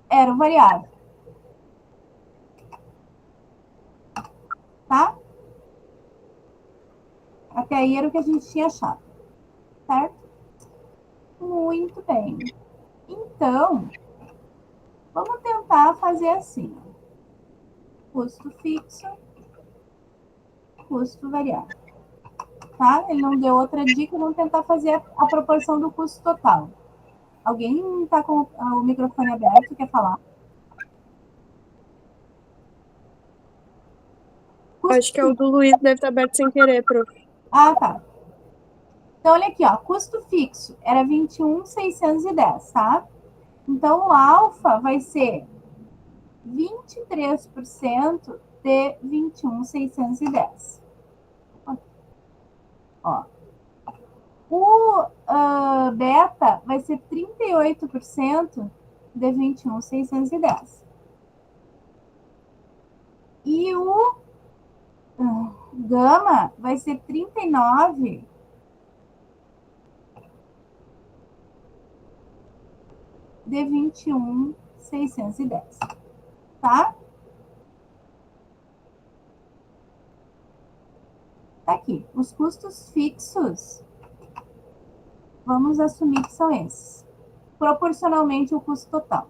era o variável. Tá? Até aí era o que a gente tinha achado. Certo? Muito bem. Então, vamos tentar fazer assim. Custo fixo, custo variável. Tá? Ele não deu outra dica, vamos tentar fazer a proporção do custo total. Alguém está com o microfone aberto, quer falar? Custo Acho que é o do Luiz, deve estar aberto sem querer, prof. Ah, tá. Então, olha aqui, ó. Custo fixo era 21.610, tá? Então, o alfa vai ser 23% de 21.610. Ó. O beta vai ser 38% de 21.610. E o gama vai ser 39% de 21.610. Tá? Tá aqui. Os custos fixos, vamos assumir que são esses. Proporcionalmente o custo total.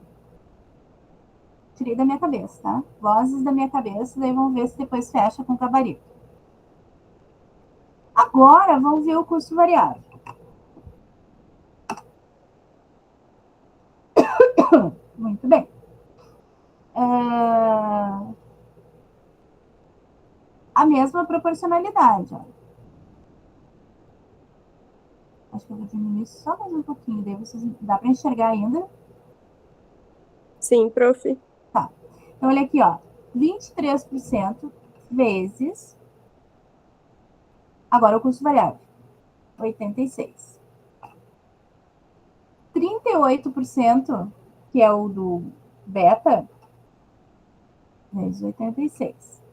Tirei da minha cabeça, tá? Vozes da minha cabeça, daí vamos ver se depois fecha com o gabarito. Agora, vamos ver o custo variável. Muito bem. A mesma proporcionalidade, ó. Acho que eu vou diminuir só mais um pouquinho, daí vocês... Dá para enxergar ainda? Sim, prof. Tá. Então, olha aqui, ó. 23% vezes... Agora, o custo variável. 86. 38%, que é o do beta, vezes 86.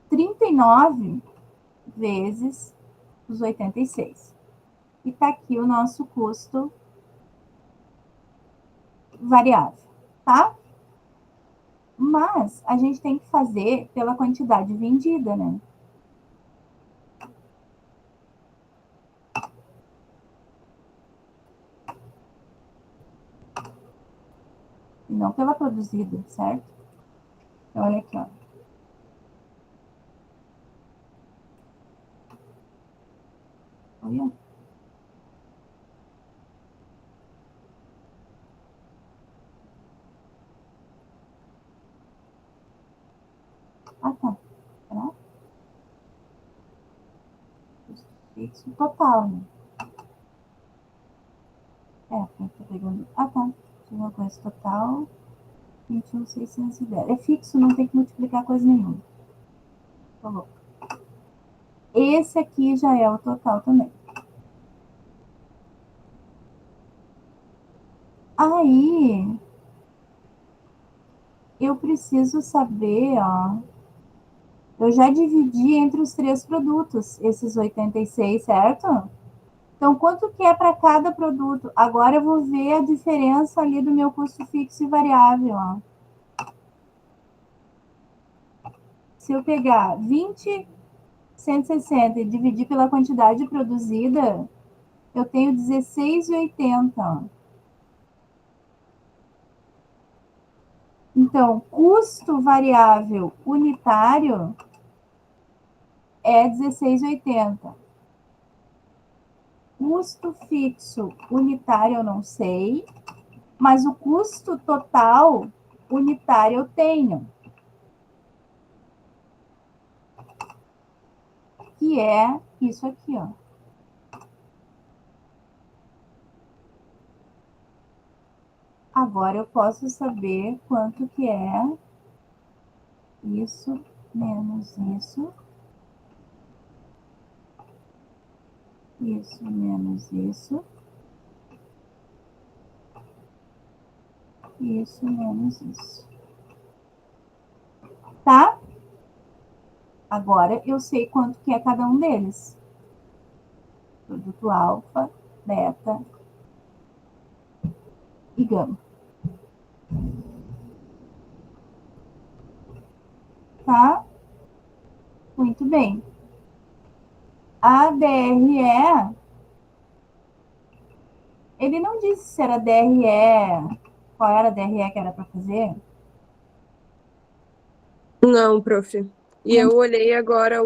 39 vezes os 86. E tá aqui o nosso custo variável, tá? Mas a gente tem que fazer pela quantidade vendida, né? E não pela produzida, certo? Então, olha aqui, ó. Olha. Ah, tá. Será? Custo fixo total, né? É, tô pegando... Ah, tá. Tinha uma coisa total... 21.610. É fixo, não tem que multiplicar coisa nenhuma. Falou. Esse aqui já é o total também. Aí, eu preciso saber, ó. Eu já dividi entre os 3 produtos, esses 86, certo? Então, quanto que é para cada produto? Agora eu vou ver a diferença ali do meu custo fixo e variável, ó. Se eu pegar 20,160 e dividir pela quantidade produzida, eu tenho 16,80. Então, custo variável unitário é 16,80. Custo fixo unitário eu não sei, mas o custo total unitário eu tenho, que é isso aqui, ó. Agora eu posso saber quanto que é isso menos isso. Isso menos isso. Isso menos isso. Tá? Agora eu sei quanto que é cada um deles. Produto alfa, beta e gama. Tá? Muito bem. A DRE, ele não disse se era DRE, qual era a DRE que era para fazer? Não, prof. E eu olhei agora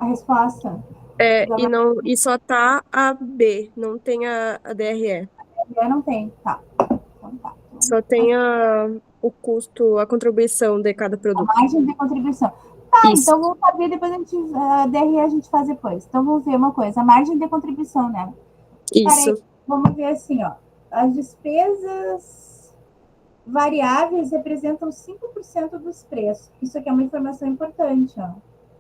A resposta e da não e só tá a B, não tem a DRE. DRE não tem. Tá. Então tá. Só tem o custo, a contribuição de cada A produto. margem de contribuição. Tá, Isso, então vamos saber, depois a DRE a gente faz depois. Então vamos ver uma coisa, a margem de contribuição, né? Peraí, isso. vamos ver assim, ó. As despesas variáveis representam 5% dos preços. Isso aqui é uma informação importante, ó.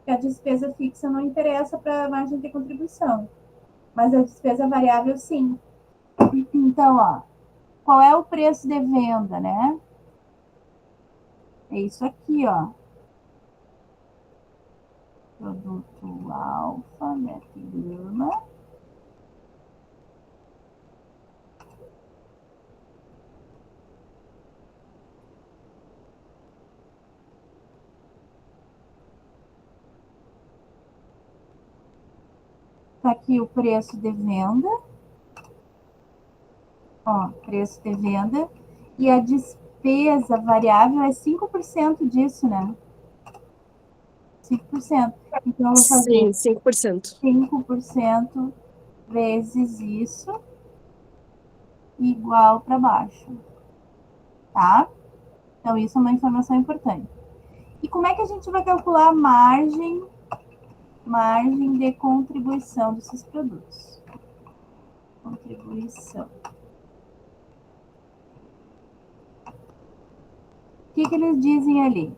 Que a despesa fixa não interessa para a margem de contribuição, mas a despesa variável sim. Então, ó, qual é o preço de venda, né? É isso aqui, ó. Produto alfa, beta e gama. Tá aqui o preço de venda. Ó, preço de venda. E a despesa variável é 5% disso, né? 5%. Então, eu vou fazer Sim, 5%. 5% vezes isso igual para baixo. Tá? Então, isso é uma informação importante. E como é que a gente vai calcular a margem margem de contribuição desses produtos. Contribuição. O que eles dizem ali?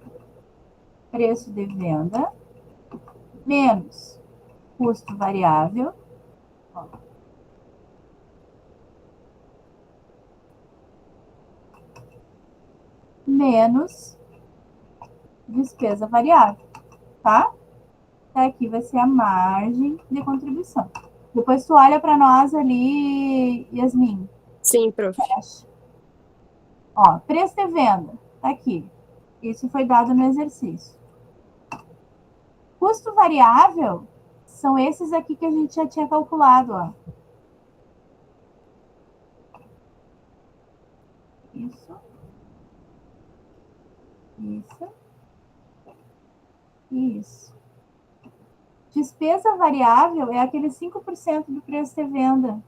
Preço de venda menos custo variável, ó, menos despesa variável, tá? Tá, aqui vai ser a margem de contribuição. Depois tu olha para nós ali, Yasmin. Sim, prof. Fecha. Ó, preço de venda, tá aqui. Isso foi dado no exercício. Custo variável são esses aqui que a gente já tinha calculado, ó. Isso. Isso. E isso. Despesa variável é aquele 5% do preço de venda.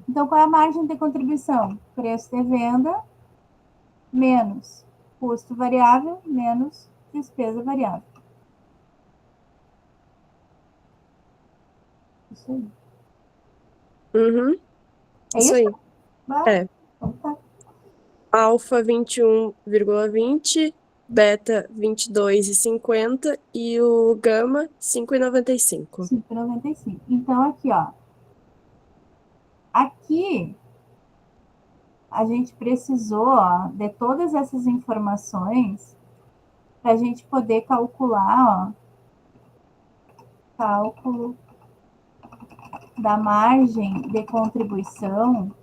Então, qual é a margem de contribuição? Preço de venda menos custo variável menos despesa variável. Isso aí. Uhum. É Isso isso? aí. Vai. É. Então tá. Alfa 21,20, beta 22,50 e o gama 5,95. 5,95. Então, aqui, ó. Aqui, a gente precisou, ó, de todas essas informações para a gente poder calcular, ó, cálculo da margem de contribuição,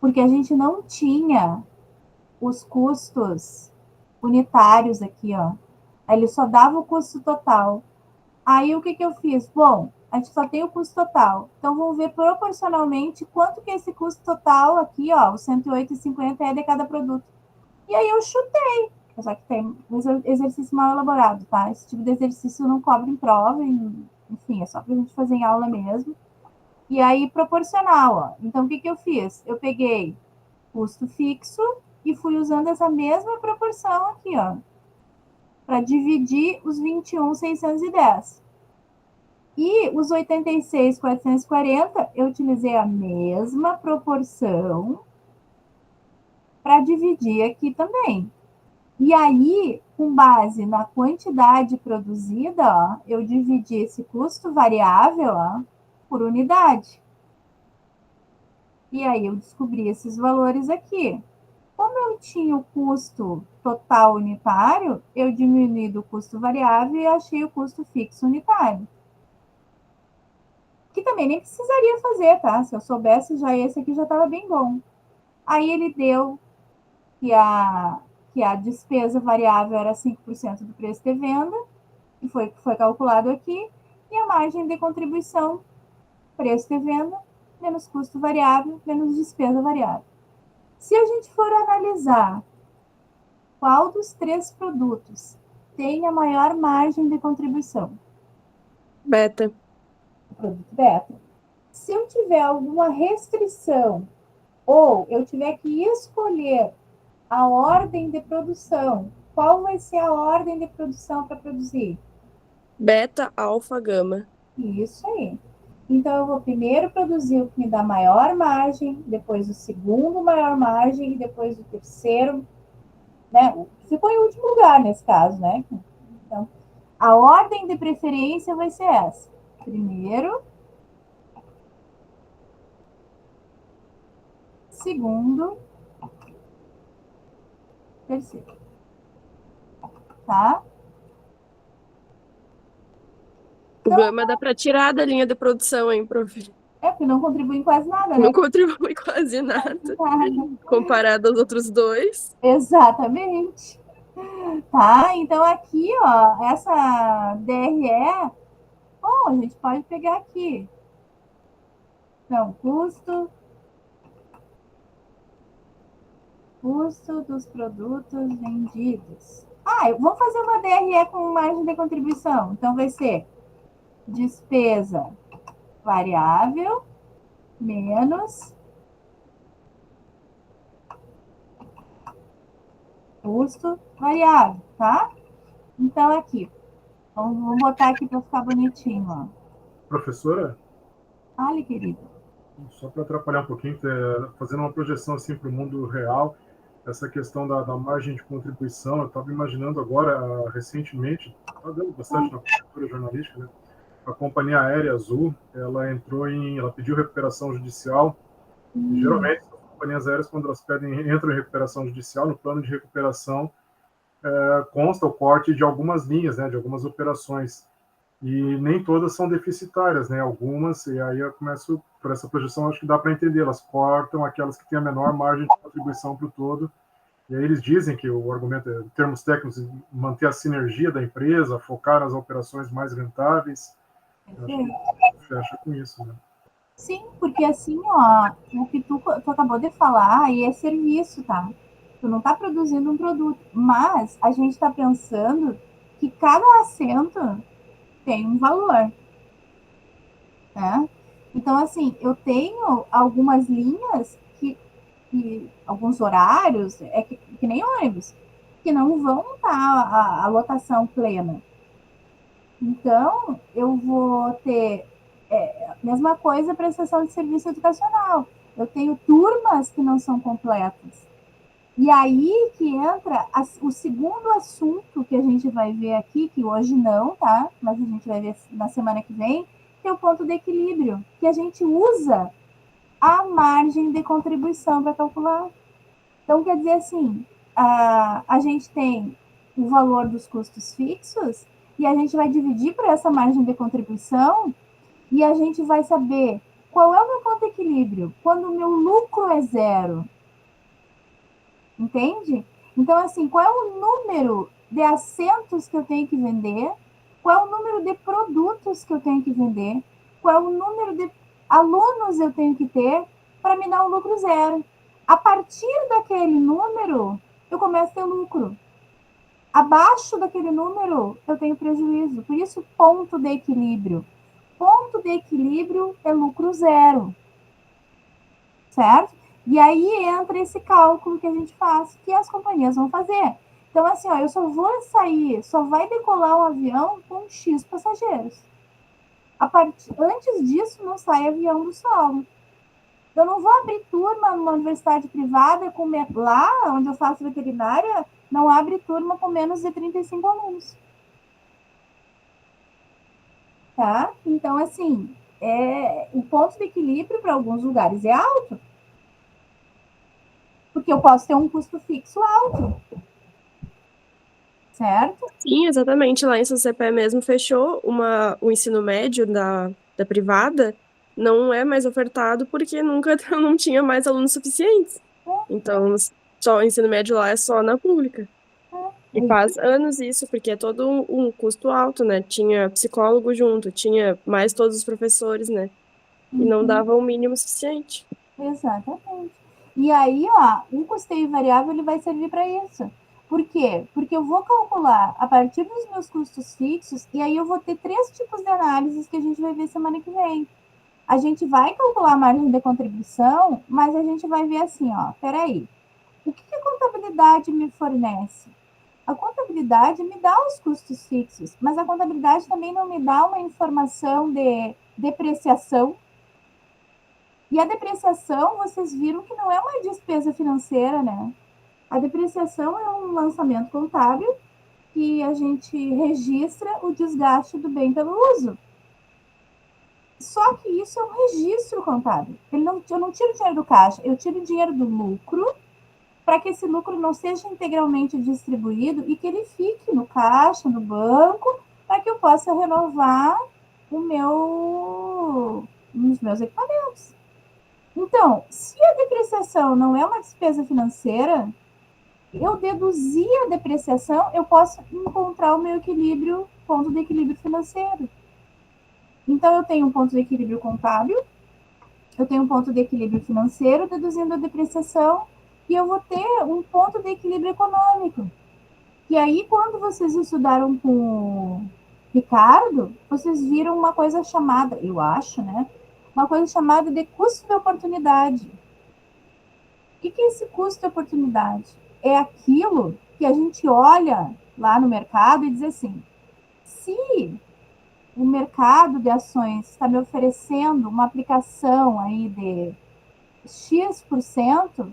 porque a gente não tinha os custos unitários aqui, ó. Ele só dava o custo total. Aí, o que eu fiz? Bom, a gente só tem o custo total. Então, vamos ver proporcionalmente quanto que é esse custo total aqui, ó, o 108,50 é de cada produto. E aí, eu chutei. Só que tem um exercício mal elaborado, tá? Esse tipo de exercício não cobra em prova, enfim, é só pra gente fazer em aula mesmo. E aí, proporcional, ó. Então, o que eu fiz? Eu peguei custo fixo e fui usando essa mesma proporção aqui, ó, para dividir os 21,610. E os 86,440, eu utilizei a mesma proporção para dividir aqui também. E aí, com base na quantidade produzida, ó, eu dividi esse custo variável, ó, por unidade. E aí eu descobri esses valores aqui. Como eu tinha o custo total unitário, eu diminui do custo variável e achei o custo fixo unitário. Que também nem precisaria fazer, tá? Se eu soubesse, já esse aqui já estava bem bom. Aí ele deu que a despesa variável era 5% do preço de venda, e foi calculado aqui, e a margem de contribuição, preço de venda, menos custo variável, menos despesa variável. Se a gente for analisar qual dos três produtos tem a maior margem de contribuição? Beta. O produto beta. Se eu tiver alguma restrição ou eu tiver que escolher a ordem de produção, qual vai ser a ordem de produção para produzir? Beta, alfa, gama. Isso aí. Então, eu vou primeiro produzir o que me dá maior margem, depois o segundo maior margem e depois o terceiro, né? Ficou em último lugar nesse caso, né? Então, a ordem de preferência vai ser essa. Primeiro, segundo, terceiro. Tá? O gama dá para tirar da linha de produção, hein, prof? É porque não contribui em quase nada, né? Não contribui quase nada comparado aos outros dois. Exatamente. Tá? Então, aqui, ó, essa DRE, bom, a gente pode pegar aqui. Então, custo dos produtos vendidos. Vamos fazer uma DRE com margem de contribuição. Então, vai ser despesa variável menos custo variável, tá? Então, aqui, vamos botar aqui para ficar bonitinho, ó. Professora, Fale, querido. só para atrapalhar um pouquinho, fazendo uma projeção assim para o mundo real, essa questão da margem de contribuição, eu estava imaginando agora, recentemente, estava dando bastante na cultura jornalística, né? A companhia aérea Azul, ela pediu recuperação judicial. Geralmente, as companhias aéreas, quando elas entram em recuperação judicial, no plano de recuperação, consta o corte de algumas linhas, né, de algumas operações. E nem todas são deficitárias, né? Algumas, e aí eu começo, por essa projeção, acho que dá para entender, elas cortam aquelas que têm a menor margem de contribuição para o todo. E aí eles dizem que o argumento, em termos técnicos, manter a sinergia da empresa, focar nas operações mais rentáveis. Acho que fecha com isso, né? Sim, porque assim, ó, o que tu acabou de falar aí é serviço, tá? Tu não tá produzindo um produto, mas a gente tá pensando que cada assento tem um valor, né? Então, assim, eu tenho algumas linhas alguns horários, que nem ônibus, que não vão estar a lotação plena. Então, eu vou ter mesma coisa para a prestação de serviço educacional. Eu tenho turmas que não são completas. E aí que entra o segundo assunto que a gente vai ver aqui, que hoje não, tá? Mas a gente vai ver na semana que vem, que é o ponto de equilíbrio, que a gente usa a margem de contribuição para calcular. Então, quer dizer assim, a gente tem o valor dos custos fixos e a gente vai dividir por essa margem de contribuição e a gente vai saber qual é o meu ponto de equilíbrio quando o meu lucro é zero. Entende? Então, assim, qual é o número de assentos que eu tenho que vender? Qual é o número de produtos que eu tenho que vender? Qual é o número de alunos eu tenho que ter para me dar um lucro zero? A partir daquele número, eu começo a ter lucro. Abaixo daquele número, eu tenho prejuízo. Por isso, ponto de equilíbrio. Ponto de equilíbrio é lucro zero. Certo? E aí entra esse cálculo que a gente faz, que as companhias vão fazer. Então, assim, ó, eu só vou sair, só vai decolar um avião com X passageiros. Antes disso, não sai avião do solo. Eu não vou abrir turma numa universidade privada, lá onde eu faço veterinária, não abre turma com menos de 35 alunos. Tá? Então, assim, o ponto de equilíbrio para alguns lugares é alto, porque eu posso ter um custo fixo alto. Certo? Sim, exatamente. Lá em CCP mesmo fechou o ensino médio da privada, não é mais ofertado porque nunca não tinha mais alunos suficientes. Então, só o ensino médio lá é só na pública. E faz anos isso, porque é todo um custo alto, né? Tinha psicólogo junto, tinha mais todos os professores, né? E não dava o mínimo suficiente. Exatamente. E aí, ó, um custeio variável ele vai servir para isso. Por quê? Porque eu vou calcular a partir dos meus custos fixos e aí eu vou ter 3 tipos de análises que a gente vai ver semana que vem. A gente vai calcular a margem de contribuição, mas a gente vai ver assim, ó, peraí, o que a contabilidade me fornece? A contabilidade me dá os custos fixos, mas a contabilidade também não me dá uma informação de depreciação. E a depreciação, vocês viram que não é uma despesa financeira, né? A depreciação é um lançamento contábil que a gente registra o desgaste do bem pelo uso. Só que isso é um registro contábil. Eu não tiro dinheiro do caixa, eu tiro dinheiro do lucro para que esse lucro não seja integralmente distribuído e que ele fique no caixa, no banco, para que eu possa renovar os meus equipamentos. Então, se a depreciação não é uma despesa financeira, eu deduzir a depreciação, eu posso encontrar o meu equilíbrio, ponto de equilíbrio financeiro. Então, eu tenho um ponto de equilíbrio contábil, eu tenho um ponto de equilíbrio financeiro, deduzindo a depreciação, e eu vou ter um ponto de equilíbrio econômico. E aí, quando vocês estudaram com Ricardo, vocês viram uma coisa chamada, eu acho, né? Uma coisa chamada de custo de oportunidade. O que é esse custo de oportunidade? É aquilo que a gente olha lá no mercado e diz assim, se o mercado de ações está me oferecendo uma aplicação aí de X%,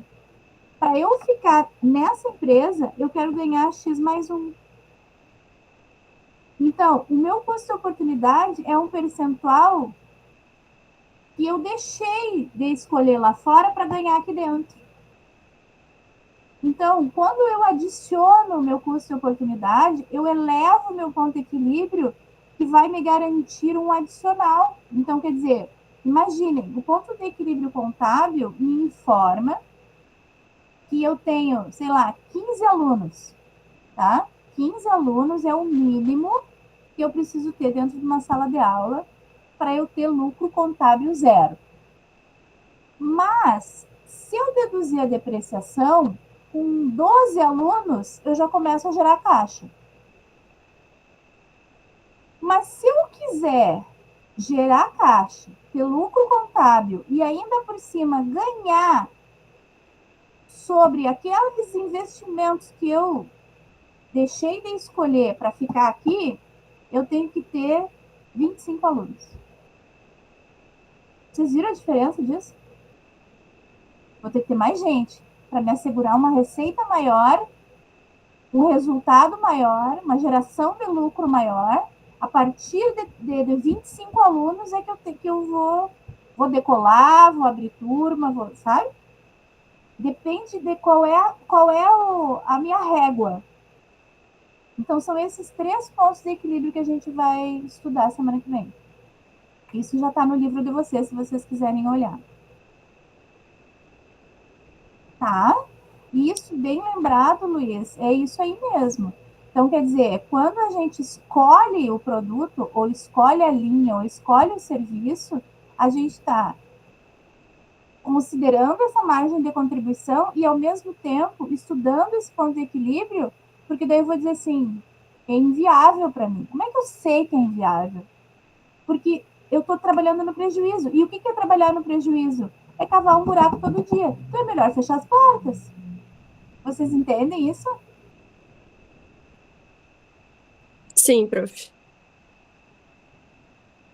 para eu ficar nessa empresa, eu quero ganhar X mais 1. Então, o meu custo de oportunidade é um percentual que eu deixei de escolher lá fora para ganhar aqui dentro. Então, quando eu adiciono o meu custo de oportunidade, eu elevo o meu ponto de equilíbrio que vai me garantir um adicional. Então, quer dizer, imaginem, o ponto de equilíbrio contábil me informa que eu tenho, sei lá, 15 alunos, tá? 15 alunos é o mínimo que eu preciso ter dentro de uma sala de aula para eu ter lucro contábil zero. Mas, se eu deduzir a depreciação, com 12 alunos, eu já começo a gerar caixa. Mas se eu quiser gerar caixa, ter lucro contábil e ainda por cima ganhar sobre aqueles investimentos que eu deixei de escolher para ficar aqui, eu tenho que ter 25 alunos. Vocês viram a diferença disso? Vou ter que ter mais gente para me assegurar uma receita maior, um resultado maior, uma geração de lucro maior. A partir de 25 alunos é que eu vou decolar, vou abrir turma, sabe? Depende de qual é a minha régua. Então, são esses 3 pontos de equilíbrio que a gente vai estudar semana que vem. Isso já está no livro de vocês, se vocês quiserem olhar. Tá? Isso, bem lembrado, Luiz. É isso aí mesmo. Então, quer dizer, quando a gente escolhe o produto, ou escolhe a linha, ou escolhe o serviço, a gente está considerando essa margem de contribuição e, ao mesmo tempo, estudando esse ponto de equilíbrio, porque daí eu vou dizer assim, é inviável para mim. Como é que eu sei que é inviável? Porque eu estou trabalhando no prejuízo. E o que é trabalhar no prejuízo? É cavar um buraco todo dia. Então é melhor fechar as portas. Vocês entendem isso? Sim, prof.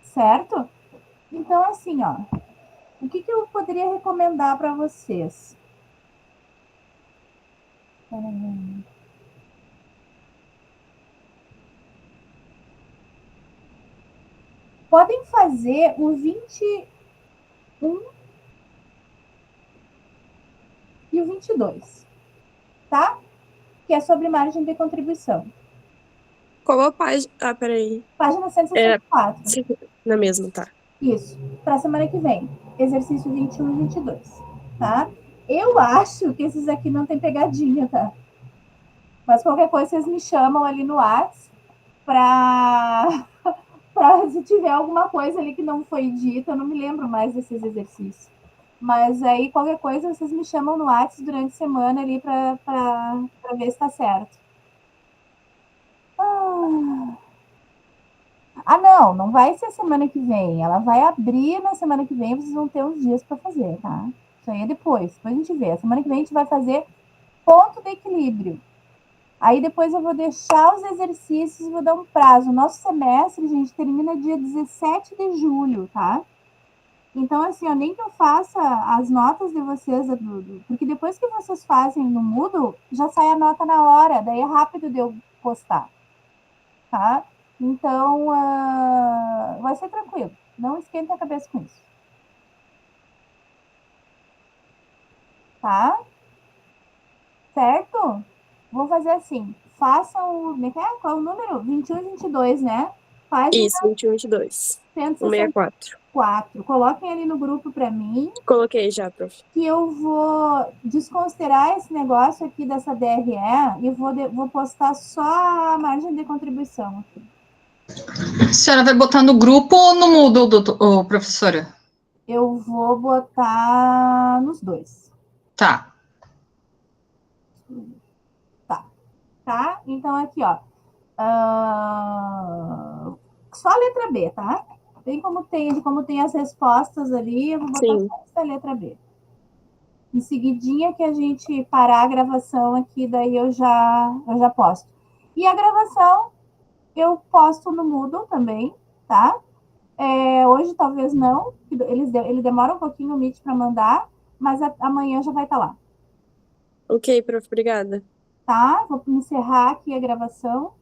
Certo? Então, assim, ó, o que eu poderia recomendar para vocês? Podem fazer o 21 e o 22, tá? Que é sobre margem de contribuição. Qual a página? Ah, peraí. Página 164. Na mesma, tá. Isso. Para semana que vem. Exercício 21 e 22, tá? Eu acho que esses aqui não tem pegadinha, tá? Mas qualquer coisa vocês me chamam ali no WhatsApp para se tiver alguma coisa ali que não foi dita, eu não me lembro mais desses exercícios. Mas aí, qualquer coisa, vocês me chamam no WhatsApp durante a semana ali para ver se está certo. Não vai ser semana que vem. Ela vai abrir na semana que vem, vocês vão ter uns dias para fazer, tá? Isso aí é depois a gente vê. A semana que vem a gente vai fazer ponto de equilíbrio. Aí depois eu vou deixar os exercícios, vou dar um prazo. O nosso semestre, gente, termina dia 17 de julho, tá? Então, assim, nem que eu faça as notas de vocês, porque depois que vocês fazem no Moodle, já sai a nota na hora, daí é rápido de eu postar, tá? Então, vai ser tranquilo. Não esquenta a cabeça com isso. Tá? Certo? Vou fazer assim. Façam o... Qual é o número? 21 e 22, né? Isso, 21 e 22. 164. Coloquem ali no grupo para mim. Coloquei já, prof. Que eu vou desconsiderar esse negócio aqui dessa DRE e vou postar só a margem de contribuição aqui. A senhora vai botar no grupo ou no Moodle, professora? Eu vou botar nos dois. Tá. Tá. Então, aqui, ó. só a letra B, tá? Bem como tem as respostas ali, eu vou botar Sim. só essa letra B. Em seguidinha que a gente parar a gravação aqui, daí eu já posto. E a gravação eu posto no Moodle também, tá? Hoje talvez não, ele demora um pouquinho o Meet para mandar, mas amanhã já vai estar lá, Ok, prof, obrigada. tá? Vou encerrar aqui a gravação.